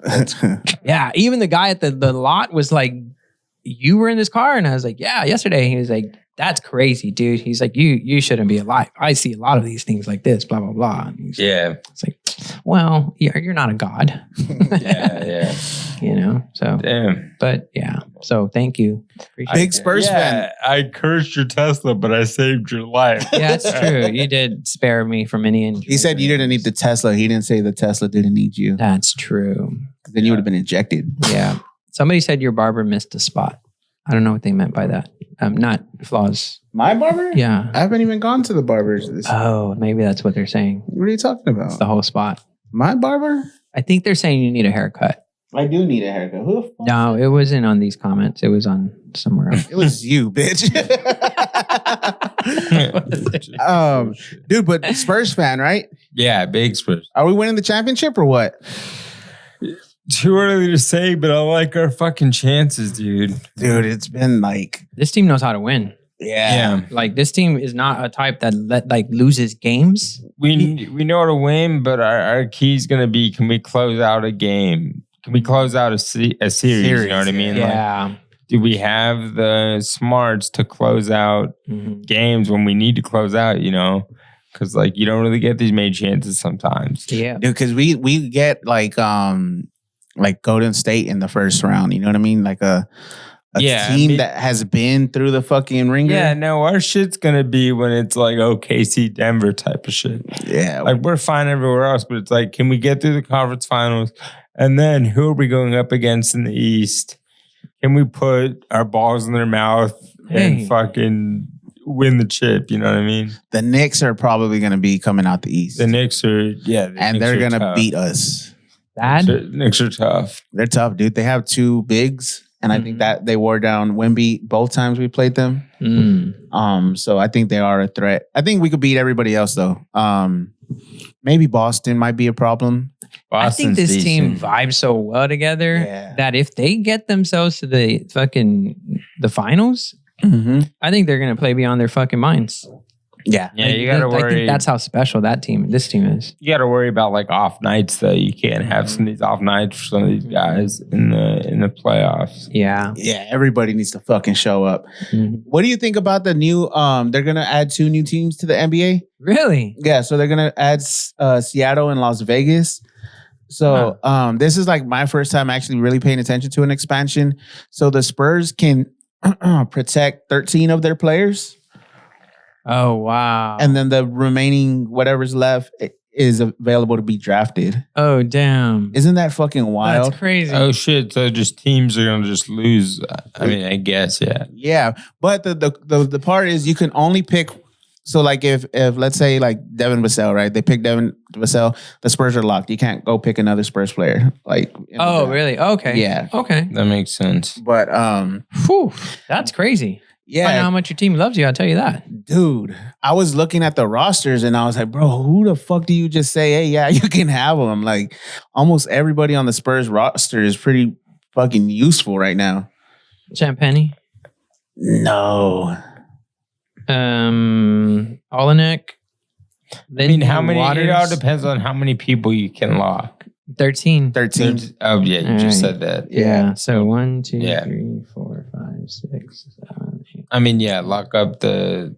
Yeah, even the guy at the lot was like, "You were in this car?" And I was like, "Yeah, yesterday." He was like, "That's crazy, dude." He's like, "You shouldn't be alive. I see a lot of these things like this, blah, blah, blah." And he's Yeah, It's like, well, you're not a god. yeah. You know, so, Damn. but yeah. So thank you. Appreciate Big it. Spurs fan. I cursed your Tesla, but I saved your life. Yeah, it's true. You did spare me from any injury. He said you didn't need the Tesla. He didn't say the Tesla didn't need you. That's true. Then you would have been ejected. Yeah. Somebody said your barber missed a spot. I don't know what they meant by that. Not flaws. My barber? Yeah. I haven't even gone to the barbers. Oh, maybe that's what they're saying. What are you talking about? It's the whole spot. My barber? I think they're saying you need a haircut. I do need a haircut. Who the fuck? No, it wasn't on these comments. It was on somewhere else. It was you, bitch. Dude, but Spurs fan, right? Yeah, big Spurs. Are we winning the championship or what? Too early to say, but I like our fucking chances, dude. Dude, it's been like, This team knows how to win. yeah. Like this team is not a type that loses games. We know how to win, but our key is going to be, can we close out a game? Can we close out a series? You know what I mean? Yeah. Like, do we have the smarts to close out games when we need to close out, you know? Because like you don't really get these made chances sometimes. Yeah. Dude, because we get like Golden State in the first round. You know what I mean? Like a team that has been through the fucking ringer. Yeah, no, our shit's gonna be when it's like OKC Denver type of shit. Yeah. Like we're fine everywhere else, but it's like, can we get through the conference finals? And then who are we going up against in the East? Can we put our balls in their mouth and fucking win the chip? You know what I mean? The Knicks are probably going to be coming out the East. The Knicks are, and they're going to beat us. Bad? Knicks are tough. They're tough, dude. They have two bigs. And I think that they wore down Wemby both times we played them. So I think they are a threat. I think we could beat everybody else though. Maybe Boston might be a problem. I think this team vibes so well together that if they get themselves to the finals, I think they're gonna play beyond their fucking minds. Yeah. Yeah, you got to worry. I think that's how special this team is. You got to worry about like off nights though. You can't have some of these off nights for some of these guys in the playoffs. Yeah. Yeah, everybody needs to fucking show up. Mm-hmm. What do you think about the new they're going to add 2 new teams to the NBA? Really? Yeah, so they're going to add Seattle and Las Vegas. So this is like my first time actually really paying attention to an expansion. So the Spurs can protect 13 of their players. Oh, wow. And then the remaining whatever's left is available to be drafted. Oh, damn. Isn't that fucking wild? That's crazy. Oh shit! So just teams are gonna just lose. I mean, I guess Yeah, but the part is you can only pick. So like if let's say like Devin Vassell, right? They pick Devin Vassell, the Spurs are locked. You can't go pick another Spurs player. Like oh, really? Okay. Yeah. Okay. that makes sense. But Whew, that's crazy. yeah, I know how much your team loves you. I'll tell you that. dude, I was looking at the rosters and I was like, bro, who the fuck do you just say, hey, yeah, you can have them? Like almost everybody on the Spurs roster is pretty fucking useful right now. Champagne. No. Olenek. I mean, how many? It all depends on how many people you can lock. 13. 13. Oh yeah, you just said that. Yeah. So 1, 2, Yeah. 3, 4, 5, 6, 7, 8. I mean, yeah, lock up the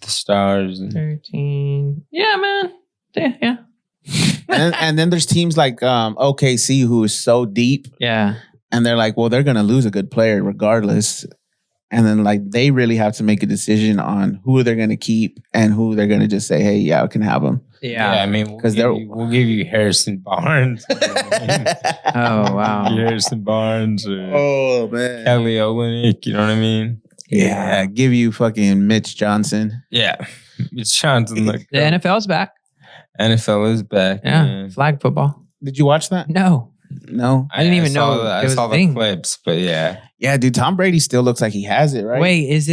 stars. 13. Yeah, man. Yeah. and then there's teams like OKC who is so deep. Yeah. And they're like, well, they're going to lose a good player regardless. And then like they really have to make a decision on who they're going to keep and who they're going to just say, hey, yeah, I can have them. Yeah. I mean, we'll give you Harrison Barnes. Oh, wow. Harrison Barnes or Oh, man. Kelly Olynyk, you know what I mean? Yeah. Give you fucking Mitch Johnson. Yeah. It's Johnson. The NFL's back. NFL is back. Yeah. Man. Flag football. Did you watch that? No. No. I didn't even know I it was saw a the thing. clips, but yeah. Yeah, dude, Tom Brady still looks like he has it, right? Wait, is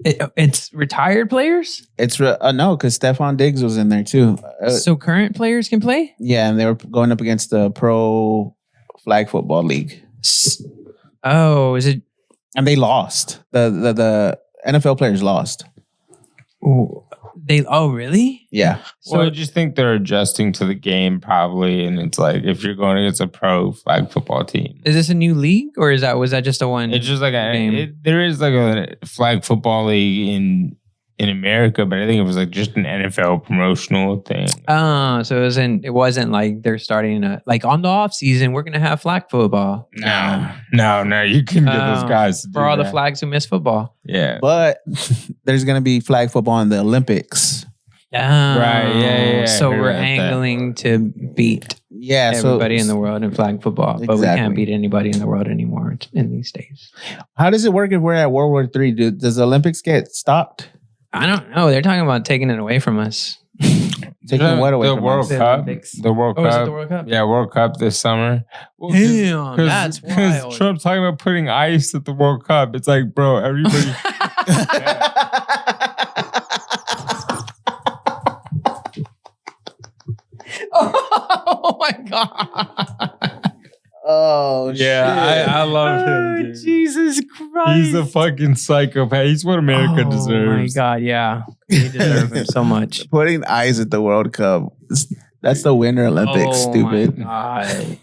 it's retired players? It's no, because Stephon Diggs was in there too. So current players can play? Yeah, and they were going up against the Pro Flag Football League. Oh, is it? And they lost. The NFL players lost. Ooh, really? Yeah. So I just think they're adjusting to the game probably, and it's like if you're going against a pro flag football team. Is this a new league or was that just a one? It's just like game? There is like a flag football league in America, but I think it was like just an NFL promotional thing. Oh, so it wasn't like they're starting like on the off season we're gonna have flag football. No, you can get those guys to for all the flags who miss football. Yeah, but there's gonna be flag football in the Olympics. Right, yeah. So we're angling to beat everybody in the world in flag football, but we can't beat anybody in the world anymore in these days. How does it work if we're at World War III? Does the Olympics get stopped? I don't know. They're talking about taking it away from us. Taking what away the from World us? Cup? Olympics. The World Cup. Is it the World Cup? Yeah, World Cup this summer. Well, Damn, that's wild. Because Trump's talking about putting ice at the World Cup. It's like, bro, everybody. Oh my god. Oh, yeah, I love him. Dude. Jesus Christ. He's a fucking psychopath. He's what America deserves. Oh my god, yeah. We deserve him so much. Putting eyes at the World Cup. That's the Winter Olympics, stupid. My god.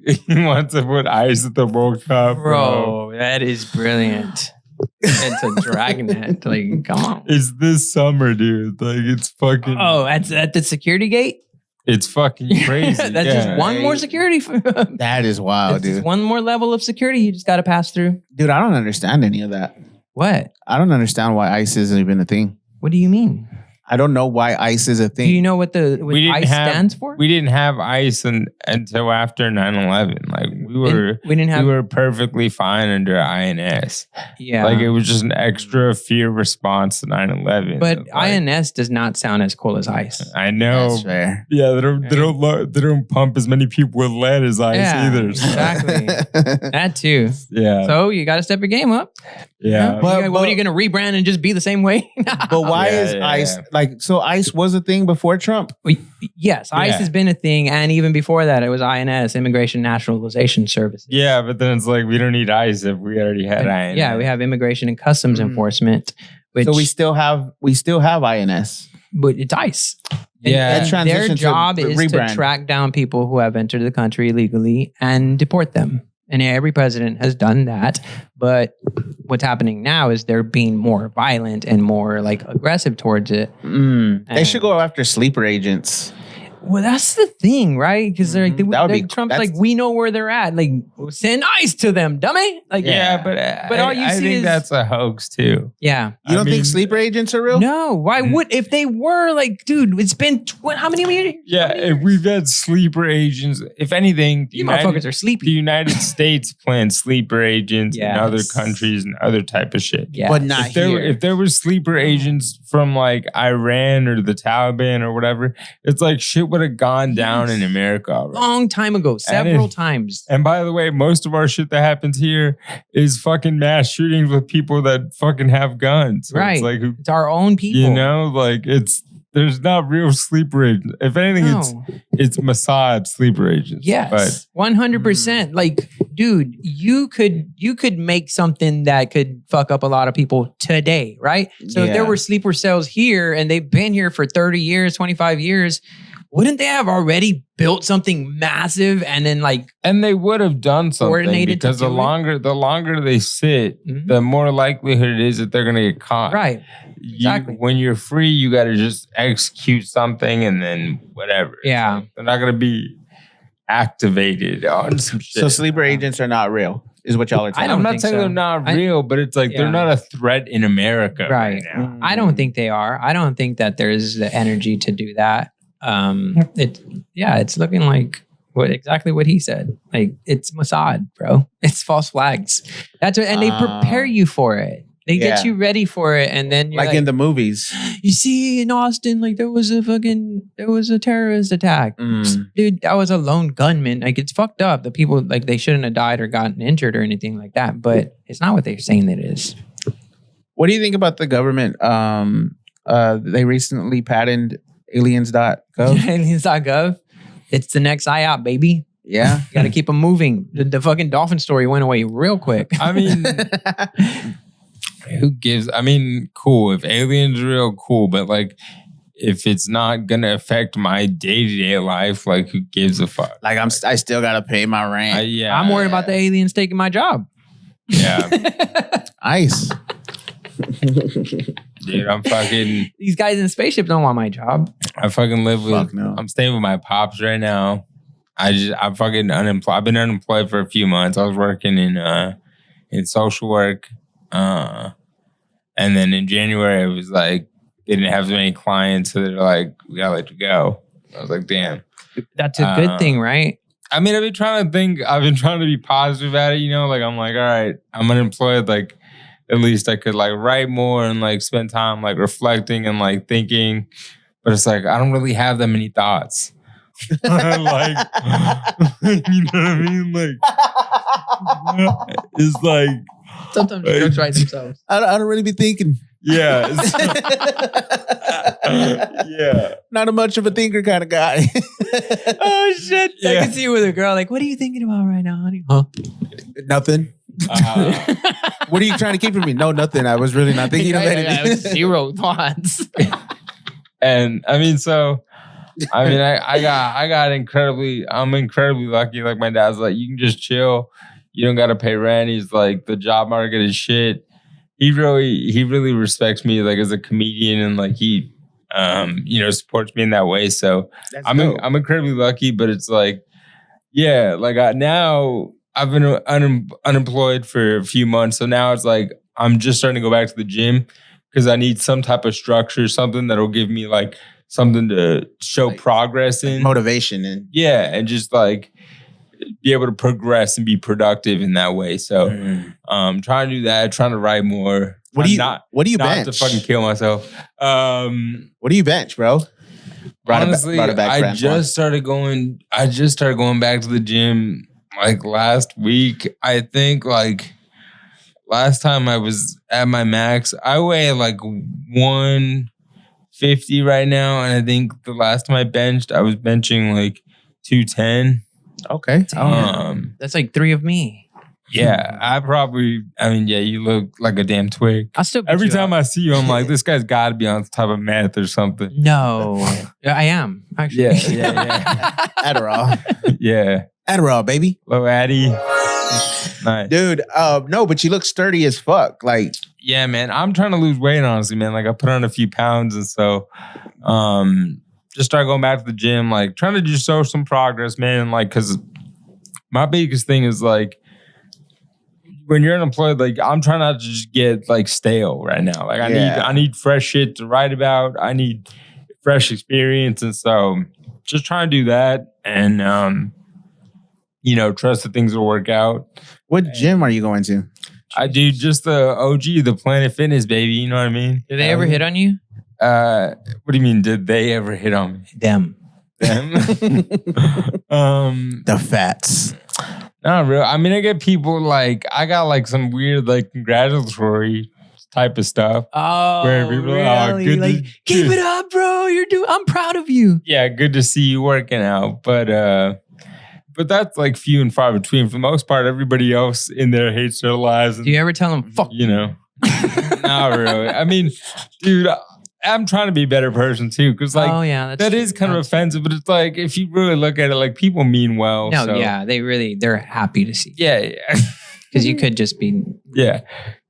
He wants to put ice at the World Cup. Bro, that is brilliant. It's a dragnet. Like, come on. It's this summer, dude. Like, it's fucking. Oh, at the security gate? It's fucking crazy. That's just one more security. That is wild, dude. One more level of security you just got to pass through. Dude, I don't understand any of that. What? I don't understand why ICE isn't even a thing. What do you mean? I don't know why ICE is a thing. Do you know what ICE stands for? We didn't have ICE until after 9/11. Like we were perfectly fine under INS. Yeah, like it was just an extra fear response to 9/11. But INS does not sound as cool as ICE. I know. That's fair. Yeah, they don't pump as many people with lead as ICE either. So. Exactly. That too. Yeah. So you got to step your game up. Yeah. What are you going to rebrand and just be the same way? But why is ICE like? So ICE was a thing before Trump? Yes, ICE has been a thing, and even before that, it was INS, Immigration Naturalization Services. Yeah, but then it's like we don't need ICE if we already had INS. Yeah, we have Immigration and Customs Enforcement, So we still have INS. But it's ICE. Yeah. And their job is to track down people who have entered the country illegally and deport them. And every president has done that. But what's happening now is they're being more violent and more like aggressive towards it. They should go after sleeper agents. Well, that's the thing, right? Because they're like, Trump's like, we know where they're at. Like, send ICE to them, dummy. Like, but all you I see think is that's a hoax too. Yeah, you don't think sleeper agents are real? No. Why would if they were like, dude? It's been how many years? Yeah, if we've had sleeper agents. If anything, you motherfuckers are sleepy. The United States planned sleeper agents in other countries and other type of shit. Yeah, but not here. If there were sleeper agents from like Iran or the Taliban or whatever, it's like shit would have gone down in America already. Long time ago, several times. And by the way, most of our shit that happens here is fucking mass shootings with people that fucking have guns. So right. It's like it's our own people. You know, like there's not real sleeper agents. If anything, it's Mossad sleeper agents. Yes, 100%. Like, dude, you could make something that could fuck up a lot of people today, right? So if there were sleeper cells here and they've been here for 30 years, 25 years, wouldn't they have already built something massive and then and they would have done something because the longer they sit, the more likelihood it is that they're going to get caught. Right. Exactly. When you're free, you got to just execute something and then whatever. Yeah. They're not going to be activated on some shit. So sleeper agents are not real, is what y'all are telling me. I'm not saying they're not real, but it's like they're not a threat in America right now. I don't think they are. I don't think that there's the energy to do that. It's looking like exactly what he said. Like, it's Mossad, bro. It's false flags. That's what, and they prepare you for it. They get you ready for it, and then you're like in the movies. You see, in Austin, like there was a terrorist attack. Dude, that was a lone gunman. Like, it's fucked up. The people, like, they shouldn't have died or gotten injured or anything like that. But it's not what they're saying it is. What do you think about the government? They recently patented aliens.gov. Aliens.gov. It's the next IOP, baby. Yeah. Got to keep them moving. The fucking dolphin story went away real quick. I mean, who gives? I mean, cool. If aliens are real, cool. But like, if it's not going to affect my day-to-day life, like, who gives a fuck? Like, I still got to pay my rent. I'm worried about the aliens taking my job. Yeah. ICE. Dude, I'm fucking... These guys in the spaceship don't want my job. I fucking live with... I'm staying with my pops right now. I'm fucking unemployed. I've been unemployed for a few months. I was working in social work. And then in January, it was like, they didn't have as many clients, so they're like, we gotta let you go. I was like, damn. That's a good thing, right? I mean, I've been trying to be positive at it, you know? Like, I'm like, all right, I'm unemployed, like, at least I could like write more and like spend time like reflecting and like thinking. But it's like, I don't really have that many thoughts. Like, you know what I mean? Like, it's like. Sometimes jokes write themselves. I don't really be thinking. Yeah. Yeah. Not a much of a thinker kind of guy. Oh, shit. Yeah. I can see you with a girl. Like, what are you thinking about right now, honey? Huh? Nothing. What are you trying to keep from me? No, nothing. I was really not thinking of anything. Zero thoughts. And I mean, I'm incredibly lucky. Like, my dad's like, you can just chill. You don't got to pay rent. He's like, the job market is shit. He really respects me like as a comedian, and like he supports me in that way. So I'm incredibly lucky, but it's like, yeah, like now I've been unemployed for a few months. So now it's like, I'm just starting to go back to the gym because I need some type of structure, something that'll give me like something to show like, progress in. Motivation. And just like be able to progress and be productive in that way. So trying to do that, trying to write more. What do you bench? Not to fucking kill myself. What do you bench, bro? Honestly, I just started going back to the gym like last week. I think like last time I was at my max, I weigh like 150 right now. And I think the last time I benched, I was benching like 210. Okay. That's like 3 of me. Yeah, you look like a damn twig. I'll still Every time I see you, I'm like, this guy's got to be on top of meth or something. No, I am actually. Yeah. Adderall. Yeah. Adderall, baby. Hello, Addy. Nice. Dude, no, but you look sturdy as fuck. Like, yeah, man. I'm trying to lose weight, honestly, man. Like, I put on a few pounds, and so just start going back to the gym, like trying to just show some progress, man. Like, because my biggest thing is like, when you're unemployed, like I'm trying not to just get like stale right now. Like I need fresh shit to write about. I need fresh experience, and so just trying to do that, and trust that things will work out. What gym are you going to? I do just the OG, the Planet Fitness, baby. You know what I mean? Did they ever hit on you? What do you mean? Did they ever hit on me? Them. The fats. Not real. I mean, I get people like, I got like some weird like congratulatory type of stuff. Oh, where people really? are good. Like, keep it up, bro. I'm proud of you. Yeah, good to see you working out. But that's like few and far between. For the most part, everybody else in there hates their lives. And, do you ever tell them, fuck? Not really. I mean, dude, I'm trying to be a bebetter person too, because like, that is kind of offensive. But it's like, if you really look at it, like people mean well. No, so. yeah, they're happy to see. Yeah. Because you could just be. Yeah.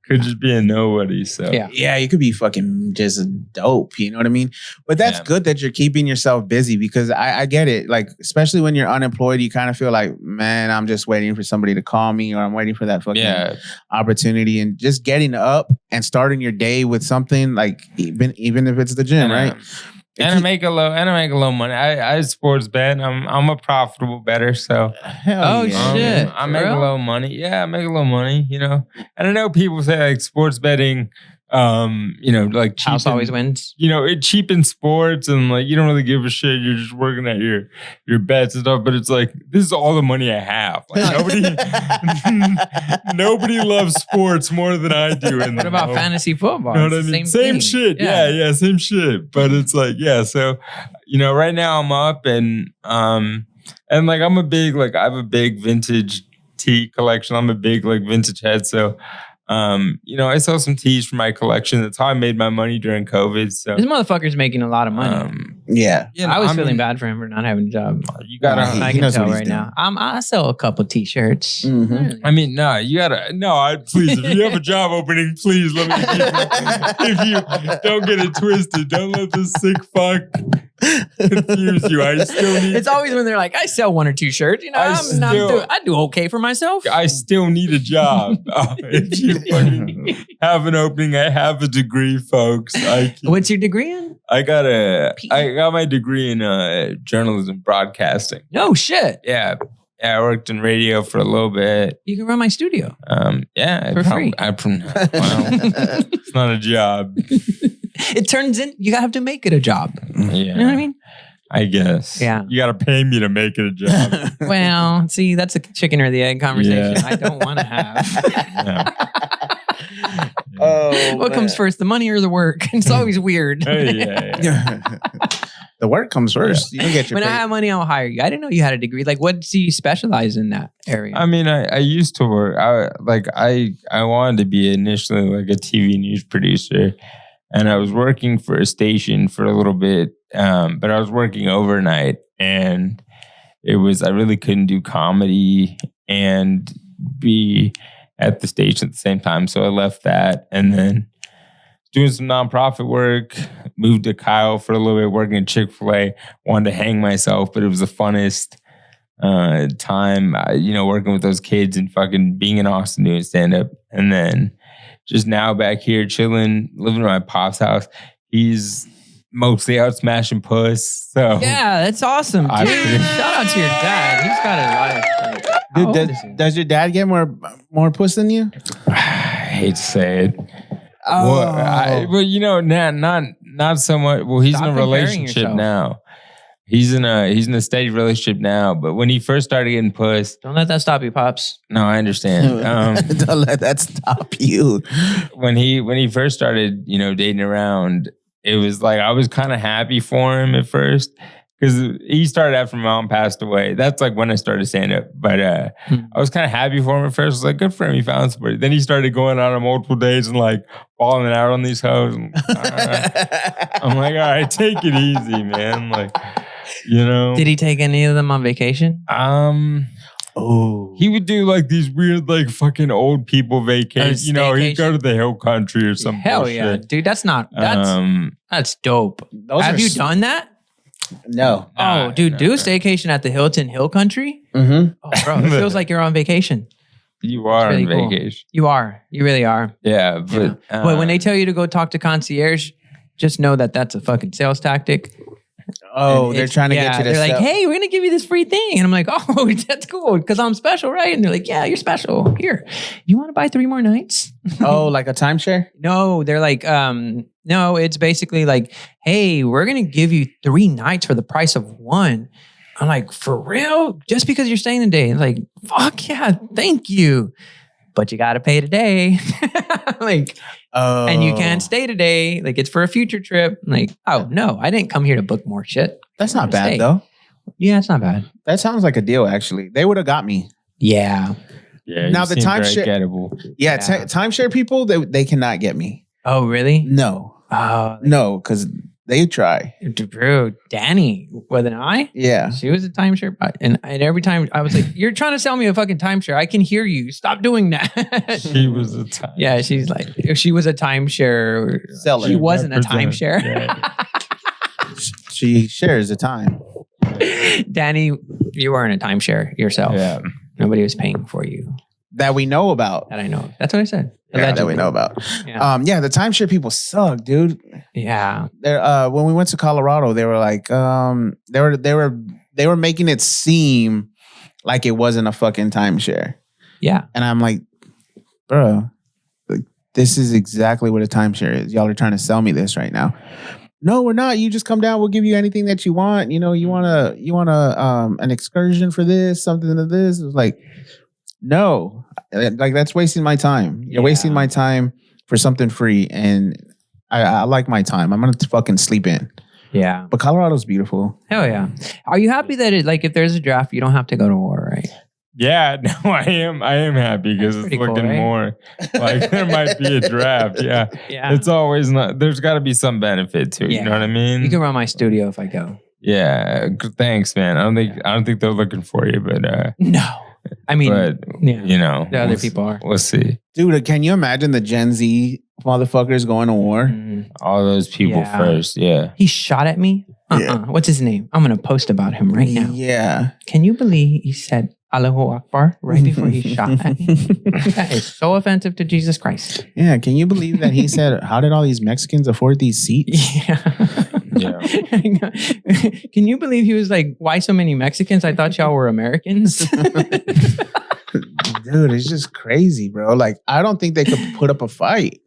Could just be a nobody. So yeah, you could be fucking just dope. You know what I mean? But that's good that you're keeping yourself busy, because I get it. Like, especially when you're unemployed, you kind of feel like, man, I'm just waiting for somebody to call me, or I'm waiting for that fucking opportunity. And just getting up and starting your day with something, like even if it's the gym, right? And I make a low money. I sports bet. I'm a profitable bettor. So shit! I make a little money. Yeah, I make a little money. And I know people say like sports betting, like cheap house always wins. It cheapens sports, and like you don't really give a shit. You're just working at your bets and stuff. But it's like, this is all the money I have. Like nobody loves sports more than I do. What about fantasy football? You know what I mean? Same shit. Yeah, same shit. But it's like, so right now I'm up, and like I'm a big, like I have a big vintage tea collection. I'm a big like vintage head. So I sell some teas for my collection. That's how I made my money during COVID. So this motherfucker's making a lot of money. I was feeling bad for him for not having a job. You gotta. I can tell right now. I sell a couple t-shirts. Mm-hmm. I mean, you gotta. No, please. If you have a job opening, please let me. If you don't get it twisted, don't let this sick fuck confuse you. I still need. It's always when they're like, I sell one or two shirts. I do okay for myself. I still need a job. If you fucking have an opening, I have a degree, folks. What's your degree in? I got my degree in journalism broadcasting. No shit. Yeah. I worked in radio for a little bit. You can run my studio. For free. It's not a job. It turns in, you have to make it a job. Yeah. You know what I mean? I guess. Yeah. You got to pay me to make it a job. Well, see, that's a chicken or the egg conversation I don't want to have. What comes first, the money or the work? It's always weird. The work comes first. Yeah. You get your when I have money, I'll hire you. I didn't know you had a degree. Like, what do you specialize in that area? I mean, I used to work. I wanted to be initially like a TV news producer, and I was working for a station for a little bit. But I was working overnight, and I really couldn't do comedy and be at the station at the same time. So I left that, and then doing some nonprofit work, moved to Kyle for a little bit, working at Chick-fil-A, wanted to hang myself, but it was the funnest time, working with those kids and fucking being in Austin doing stand-up. And then just now back here chilling, living in my pop's house. He's mostly out smashing puss. So yeah, that's awesome. Shout out to your dad. He's got a lot of Dude, does your dad get more puss than you? I hate to say it. Not so much. Well, he's in a relationship now. He's in a steady relationship now. But when he first started getting puss, don't let that stop you, pops. No, I understand. Don't let that stop you. When he first started, dating around, it was like I was kind of happy for him at first because he started after my mom passed away. That's like when I started stand up. But I was kind of happy for him at first. I was like, good for him. He found somebody. Then he started going out on multiple days and like falling out on these hoes. I'm like, all right, take it easy, man. Like, you know. Did he take any of them on vacation? Oh, he would do like these weird, like fucking old people vacations. You know, he'd go to the hill country or something. Hell yeah, dude. That's dope. Have you done that? No. Oh, dude, do a staycation at the Hilton Hill Country. Mm-hmm. Oh, bro, it feels like you're on vacation. You are really on vacation. You are. You really are. Yeah, but but when they tell you to go talk to concierge, just know that that's a fucking sales tactic. Oh, they're trying to get you to They're like, hey, we're going to give you this free thing. And I'm like, oh, that's cool because I'm special, right? And they're like, yeah, you're special. Here, you want to buy 3 more nights? Oh, like a timeshare? No, they're like, no, it's basically like, hey, we're going to give you 3 nights for the price of 1. I'm like, for real? Just because you're staying today? Like, fuck yeah, thank you. But you got to pay today. Like, and you can't stay today. Like, it's for a future trip. I'm like, oh, no, I didn't come here to book more shit. That's not bad, though. Yeah, it's not bad. That sounds like a deal, actually. They would have got me. Yeah. Yeah. Now, the timeshare. Yeah, timeshare people, they cannot get me. Oh, really? No. No, because they try. Bro, Danny with an I? Yeah. She was a timeshare. And every time I was like, you're trying to sell me a fucking timeshare. I can hear you. Stop doing that. She was a timeshare. Yeah, she's like, if she was a timeshare seller. She wasn't a timeshare. Yeah. She shares the time. Danny, you weren't a timeshare yourself. Yeah. Nobody was paying for you. That we know about. That I know. That's what I said. Yeah, that we know about. Yeah. The timeshare people suck, dude. Yeah. When we went to Colorado, they were like, they were making it seem like it wasn't a fucking timeshare. Yeah. And I'm like, bro, this is exactly what a timeshare is. Y'all are trying to sell me this right now. No, we're not. You just come down. We'll give you anything that you want. You know, you want an excursion for this, something to this. It was like, no, like that's wasting my time. You're wasting my time for something free. And I like my time. I'm going to fucking sleep in. Yeah. But Colorado's beautiful. Hell yeah. Are you happy that if there's a draft, you don't have to go to war, right? Yeah, no, I am happy because it's looking cool, right? More like there might be a draft. Yeah. Yeah. It's always not, there's got to be some benefit to it. Yeah. You know what I mean? You can run my studio if I go. Yeah. Thanks, man. I don't think they're looking for you, but no. I mean, you know, the other people are. We'll see. Dude, can you imagine the Gen Z motherfuckers going to war? All those people first. Yeah. He shot at me. Yeah. What's his name? I'm going to post about him right now. Yeah. Can you believe he said Allahu Akbar right before he shot at me? That is so offensive to Jesus Christ. Yeah. Can you believe that he said, how did all these Mexicans afford these seats? Yeah. Can you believe he was like, why so many Mexicans? I thought y'all were Americans. Dude, it's just crazy, bro. Like, I don't think they could put up a fight.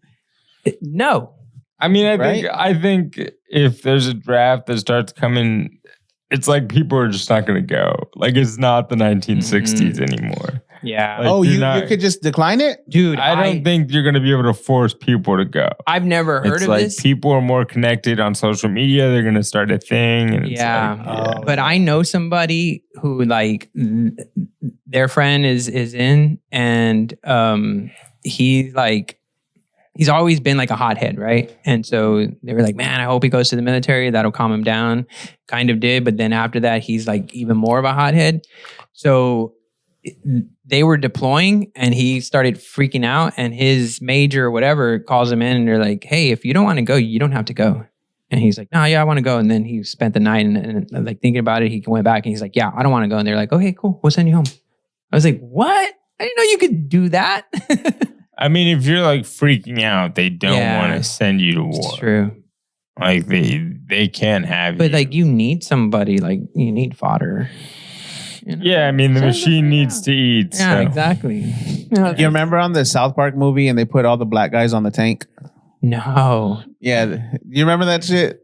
No. I mean, I think if there's a draft that starts coming, it's like people are just not going to go. Like, it's not the 1960s anymore. Yeah. Like, you could just decline it? Dude, I don't think you're going to be able to force people to go. I've never heard of this. People are more connected on social media. They're going to start a thing. And But I know somebody who like their friend is in and he's always been like a hothead, right? And so they were like, man, I hope he goes to the military. That'll calm him down. Kind of did. But then after that, he's like even more of a hothead. So they were deploying and he started freaking out and his major or whatever calls him in and they're like, hey, if you don't want to go, you don't have to go. And he's like, no, yeah, I want to go. And then he spent the night and like thinking about it. He went back and he's like, yeah, I don't want to go. And they're like, okay, cool. We'll send you home. I was like, what? I didn't know you could do that. I mean, if you're like freaking out, they don't want to send you to war. It's true. Like they can't have you. But like you need somebody, like you need fodder. You know? Yeah, I mean, the machine needs to eat. Yeah, so. Exactly. You remember on the South Park movie and they put all the black guys on the tank? No. Yeah. You remember that shit?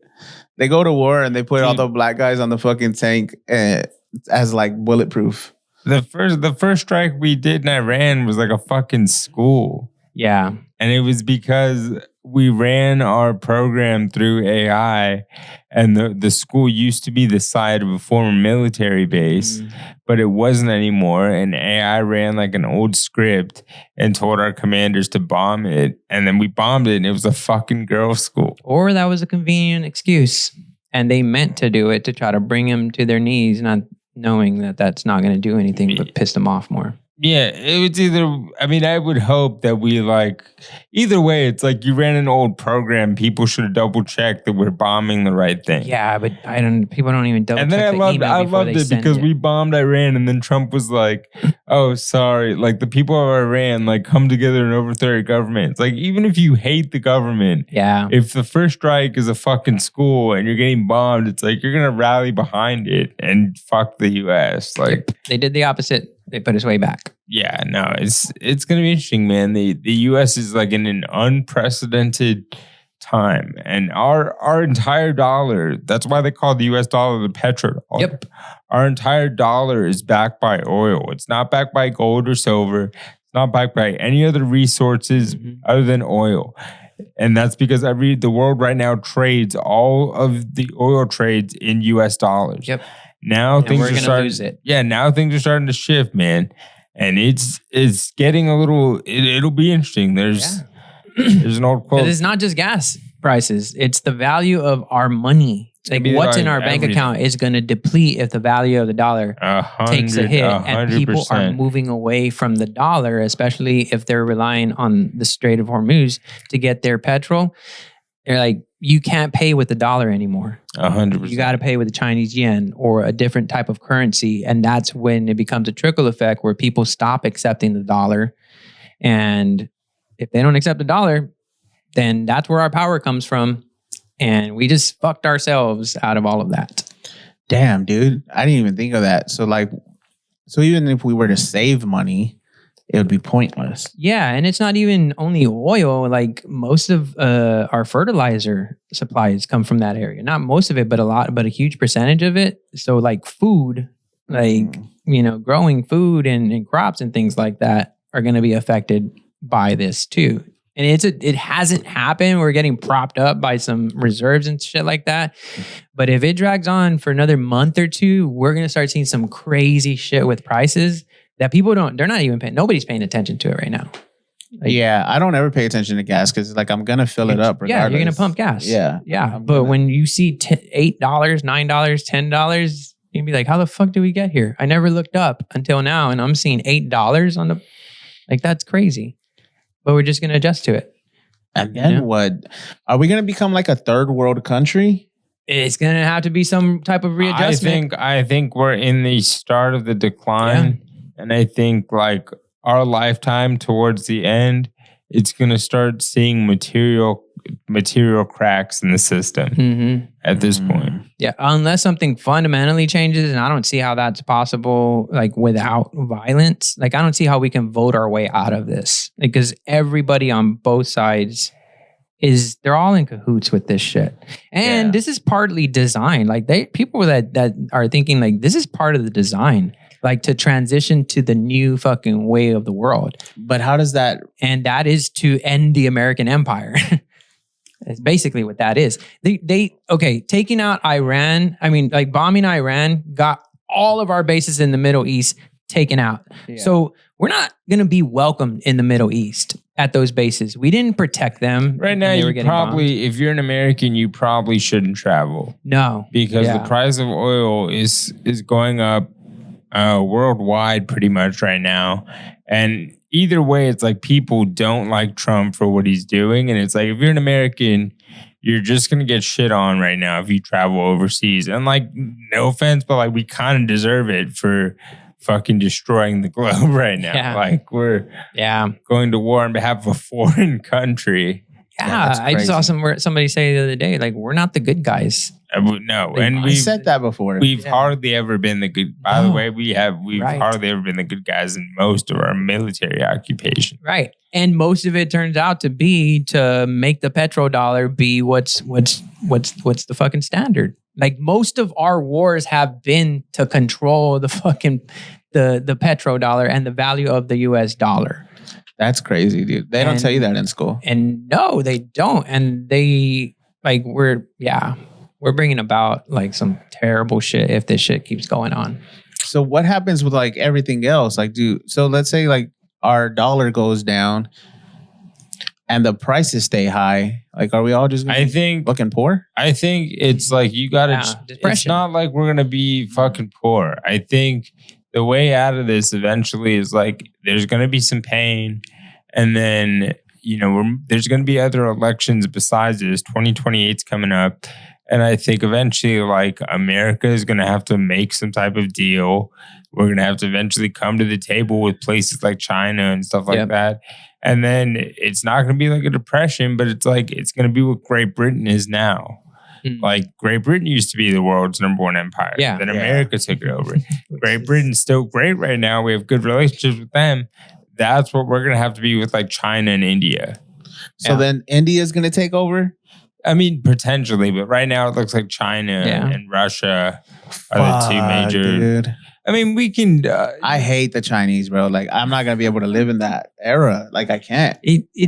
They go to war and they put all the black guys on the fucking tank as like bulletproof. The first strike we did in Iran was like a fucking school. Yeah. And it was because we ran our program through AI, and the school used to be the site of a former military base, but it wasn't anymore. And AI ran like an old script and told our commanders to bomb it. And then we bombed it, and it was a fucking girls' school. Or that was a convenient excuse. And they meant to do it to try to bring them to their knees, not knowing that that's not going to do anything but piss them off more. Yeah, it was either, I mean, I would hope that we like, either way, it's like you ran an old program. People should have double checked that we're bombing the right thing. Yeah, but people don't even double check. And then I loved it because we bombed Iran, and then Trump was like, oh, sorry. Like the people of Iran, like come together and overthrow your government. It's like, even if you hate the government, if the first strike is a fucking school and you're getting bombed, it's like, you're going to rally behind it and fuck the US. Like they did the opposite. They put us way back. Yeah, no, it's going to be interesting, man. The U.S. is like in an unprecedented time. And our entire dollar, that's why they call the U.S. dollar the petrodollar. Yep. Our entire dollar is backed by oil. It's not backed by gold or silver. It's not backed by any other resources other than oil. And that's because the world right now trades all of the oil trades in U.S. dollars. Yep. Now things are starting to lose it. Yeah, now things are starting to shift, man. And it's getting a little, it'll be interesting. There's an old quote. It's not just gas prices. It's the value of our money. Like what's in our bank account is going to deplete if the value of the dollar takes a hit. 100%. And people are moving away from the dollar, especially if they're relying on the Strait of Hormuz to get their petrol. They're like, you can't pay with the dollar anymore. 100%. You got to pay with the Chinese yen or a different type of currency. And that's when it becomes a trickle effect where people stop accepting the dollar. And if they don't accept the dollar, then that's where our power comes from. And we just fucked ourselves out of all of that. Damn, dude. I didn't even think of that. So even if we were to save money, it would be pointless. Yeah, and it's not even only oil. Like most of our fertilizer supplies come from that area. Not most of it, but a huge percentage of it. So like food, growing food and crops and things like that are going to be affected by this too. And it hasn't happened. We're getting propped up by some reserves and shit like that. But if it drags on for another month or two, we're going to start seeing some crazy shit with prices that people they're not even paying. Nobody's paying attention to it right now. Like, yeah, I don't ever pay attention to gas because like I'm gonna fill it up regardless. Yeah, you're gonna pump gas. Yeah. But when you see $8, $9, $10, you'd be like, how the fuck did we get here? I never looked up until now, and I'm seeing $8 on the, like that's crazy. But we're just gonna adjust to it. And then what? Are we gonna become like a third world country? It's gonna have to be some type of readjustment. I think we're in the start of the decline. Yeah. And I think like our lifetime towards the end, it's going to start seeing material cracks in the system at this point. Yeah, unless something fundamentally changes, and I don't see how that's possible like without violence. Like I don't see how we can vote our way out of this because everybody on both sides they're all in cahoots with this shit. And this is partly design. Like people that are thinking like this is part of the design. Like to transition to the new fucking way of the world. But how does that? And that is to end the American empire. That's basically what that is. Taking out Iran, bombing Iran got all of our bases in the Middle East taken out. Yeah. So we're not going to be welcomed in the Middle East at those bases. We didn't protect them. Right now, if you're an American, you probably shouldn't travel. No. Because the price of oil is going up worldwide pretty much right now. And either way, it's like people don't like Trump for what he's doing. And it's like, if you're an American, you're just going to get shit on right now if you travel overseas. And like, no offense, but like we kind of deserve it for fucking destroying the globe right now. Yeah. Like we're going to war on behalf of a foreign country. Yeah, I just saw somebody say the other day, like, we're not the good guys. No, and we've said that before. We've hardly ever been the good. By the way, we've hardly ever been the good guys in most of our military occupation. Right, and most of it turns out to be to make the petrodollar be what's the fucking standard. Like most of our wars have been to control the fucking the petrodollar and the value of the U.S. dollar. That's crazy, dude. They don't tell you that in school. And no, they don't. And they like we're bringing about like some terrible shit if this shit keeps going on. So what happens with like everything else? Like, so let's say like our dollar goes down and the prices stay high. Like, are we all just looking poor? I think it's like you gotta. It's not like we're gonna be fucking poor. I think the way out of this eventually is like there's gonna be some pain, and then there's gonna be other elections besides this. 2028's coming up. And I think eventually, like, America is going to have to make some type of deal. We're going to have to eventually come to the table with places like China and stuff like that. And then it's not going to be like a depression, but it's like it's going to be what Great Britain is now. Like, Great Britain used to be the world's #1 empire. Yeah. Then America took it over. Great Britain's still great right now. We have good relationships with them. That's what we're going to have to be with, like, China and India. So then India's going to take over? I mean, potentially, but right now it looks like China and Russia are the two major. Dude. I mean, we can. I hate the Chinese, bro. Like, I'm not gonna be able to live in that era. Like, I can't.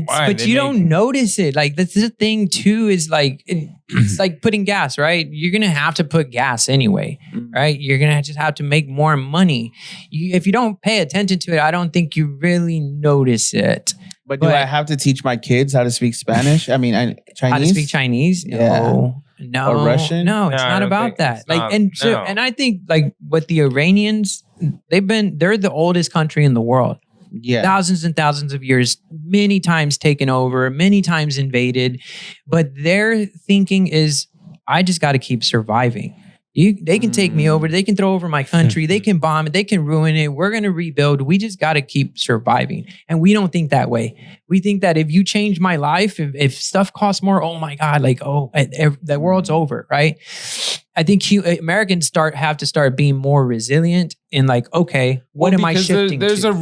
But you don't notice it. Like, that's the thing too. Is like it's like putting gas, right? You're gonna have to put gas anyway, right? You're gonna just have to make more money. If you don't pay attention to it, I don't think you really notice it. But do I have to teach my kids how to speak Spanish? I mean, Chinese. How to speak Chinese? Yeah. No. Or Russian? No, it's not about that. And I think like with the Iranians, they're the oldest country in the world. Yeah. Thousands and thousands of years, many times taken over, many times invaded. But their thinking is, I just got to keep surviving. They can take me over. They can throw over my country. They can bomb it. They can ruin it. We're going to rebuild. We just got to keep surviving. And we don't think that way. We think that if you change my life, if stuff costs more, oh my God, like, the world's over, right? I think Americans have to start being more resilient in like, okay, what am I shifting there's to?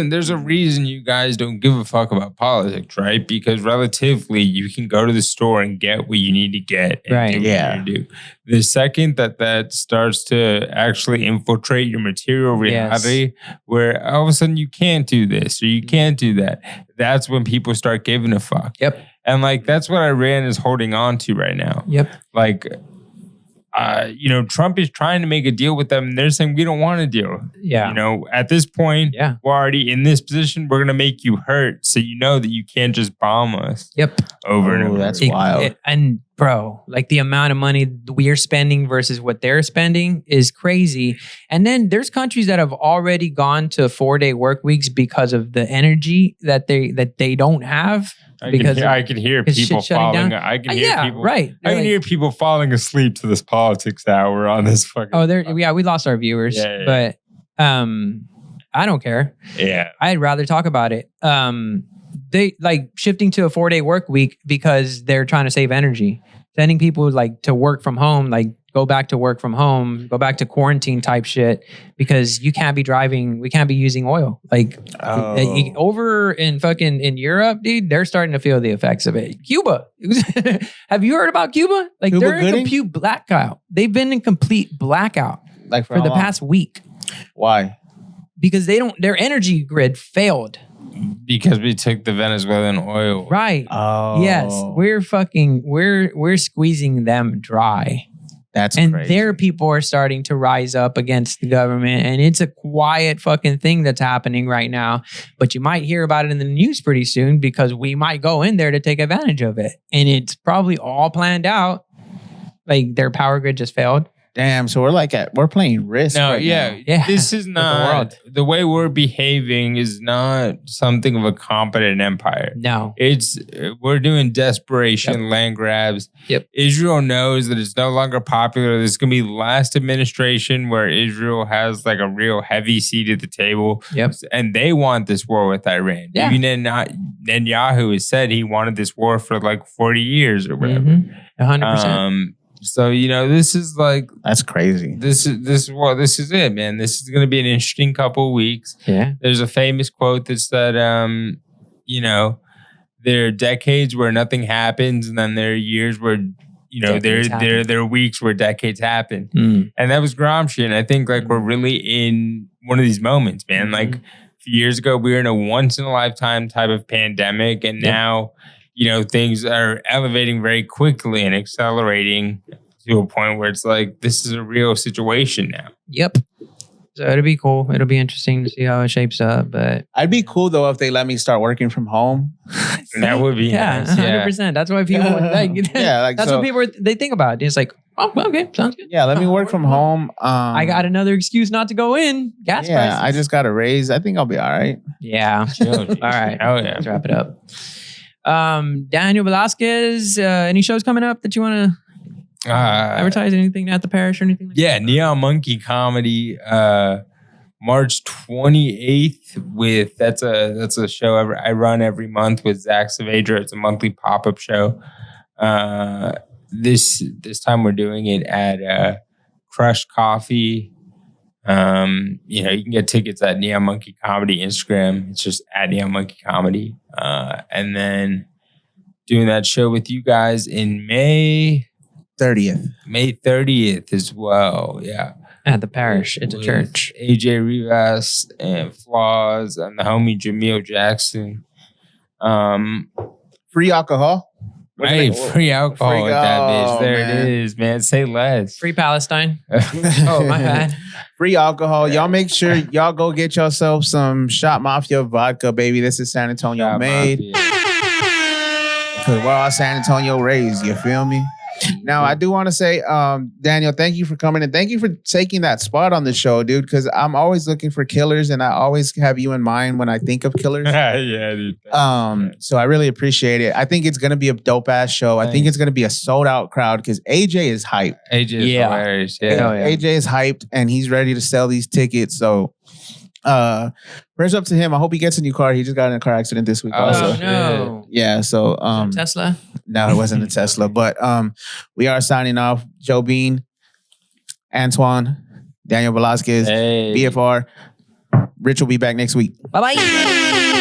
There's a reason you guys don't give a fuck about politics, right? Because relatively, you can go to the store and get what you need to get. And do what you need to do. The second that starts to actually infiltrate your material reality, where all of a sudden you can't do this or you can't do that, that's when people start giving a fuck. Yep. And like, that's what Iran is holding on to right now. Yep. Like, Trump is trying to make a deal with them. And they're saying, we don't want a deal. Yeah. At this point, we're already in this position. We're going to make you hurt. So you know that you can't just bomb us. Yep. Over and over. That's wild. And bro, like the amount of money we're spending versus what they're spending is crazy. And then there's countries that have already gone to 4-day work weeks because of the energy that they don't have. I can hear people falling. I can hear people. Right. I can hear people falling asleep to this politics hour on this fucking. Oh, we lost our viewers, but I don't care. Yeah, I'd rather talk about it. They like shifting to a 4-day work week because they're trying to save energy. Sending people like to work from home, like go back to work from home, go back to quarantine type shit because you can't be driving. We can't be using oil. Like over in Europe, dude, they're starting to feel the effects of it. Cuba. Have you heard about Cuba? Like Cuba they're in complete blackout. They've been in complete blackout like for the past week. Why? Because their energy grid failed. Because we took the Venezuelan oil. Right. Oh. Yes. We're squeezing them dry. That's and crazy. their people are starting to rise up against the government. And it's a quiet fucking thing that's happening right now. But you might hear about it in the news pretty soon because we might go in there to take advantage of it. And it's probably all planned out. Like their power grid just failed. Damn, so we're playing risk. No, right yeah. now. This is not the way we're behaving is not something of a competent empire. No. We're doing desperation, land grabs. Yep. Israel knows that it's no longer popular. This is gonna be the last administration where Israel has like a real heavy seat at the table. Yep. And they want this war with Iran. Yeah. Even Netanyahu has said he wanted this war for like 40 years or whatever. 100%. So, this is like... That's crazy. This is it, man. This is going to be an interesting couple of weeks. Yeah. There's a famous quote that said, there are decades where nothing happens, and then there are years where, there are weeks where decades happen. And that was Gramsci. And I think like we're really in one of these moments, man. Like few years ago, we were in a once in a lifetime type of pandemic. And now, things are elevating very quickly and accelerating to a point where it's like, this is a real situation now. Yep. So it'll be cool. It'll be interesting to see how it shapes up. But I'd be cool though if they let me start working from home. That would be nice. 100%. That's why people that's what people they think about. It's like, oh, well, okay, sounds good. Yeah, let me work from home. I got another excuse not to go in. Gas prices. I just got a raise. I think I'll be all right. Yeah. Chill, All right. Oh yeah. Let's wrap it up. Daniel Velasquez, any shows coming up that you want to advertise? Anything at the parish or anything like that? Neon Monkey Comedy, March 28th with that's a show I run every month with Zach Saavedra. It's a monthly pop-up show. This time we're doing it at Crush Coffee. You can get tickets at Neon Monkey Comedy Instagram. It's just at Neon Monkey Comedy. And then doing that show with you guys in May 30th as well. Yeah. At the parish. It's a church. AJ Rivas and Flaws and the homie Jamil Jackson. Free alcohol. Hey, free alcohol with that bitch. There it is, man. Say less. Free Palestine. Oh, my bad. Free alcohol. Y'all make sure y'all go get yourself some Shot Mafia vodka, baby. This is San Antonio Shot made. Because we're all San Antonio raised. You feel me? Now, I do want to say, Daniel, thank you for coming and thank you for taking that spot on the show, dude, because I'm always looking for killers and I always have you in mind when I think of killers. Yeah, dude. So I really appreciate it. I think it's going to be a dope ass show. Thanks. I think it's going to be a sold out crowd because AJ is hyped. AJ is hilarious. Yeah. AJ is hyped and he's ready to sell these tickets. So prayers up to him. I hope he gets a new car. He just got in a car accident this week. Also. No. Yeah. So Tesla? No, it wasn't a Tesla. But we are signing off. Joe Bean, Antoine, Daniel Velasquez, BFR. Rich will be back next week. Bye-bye.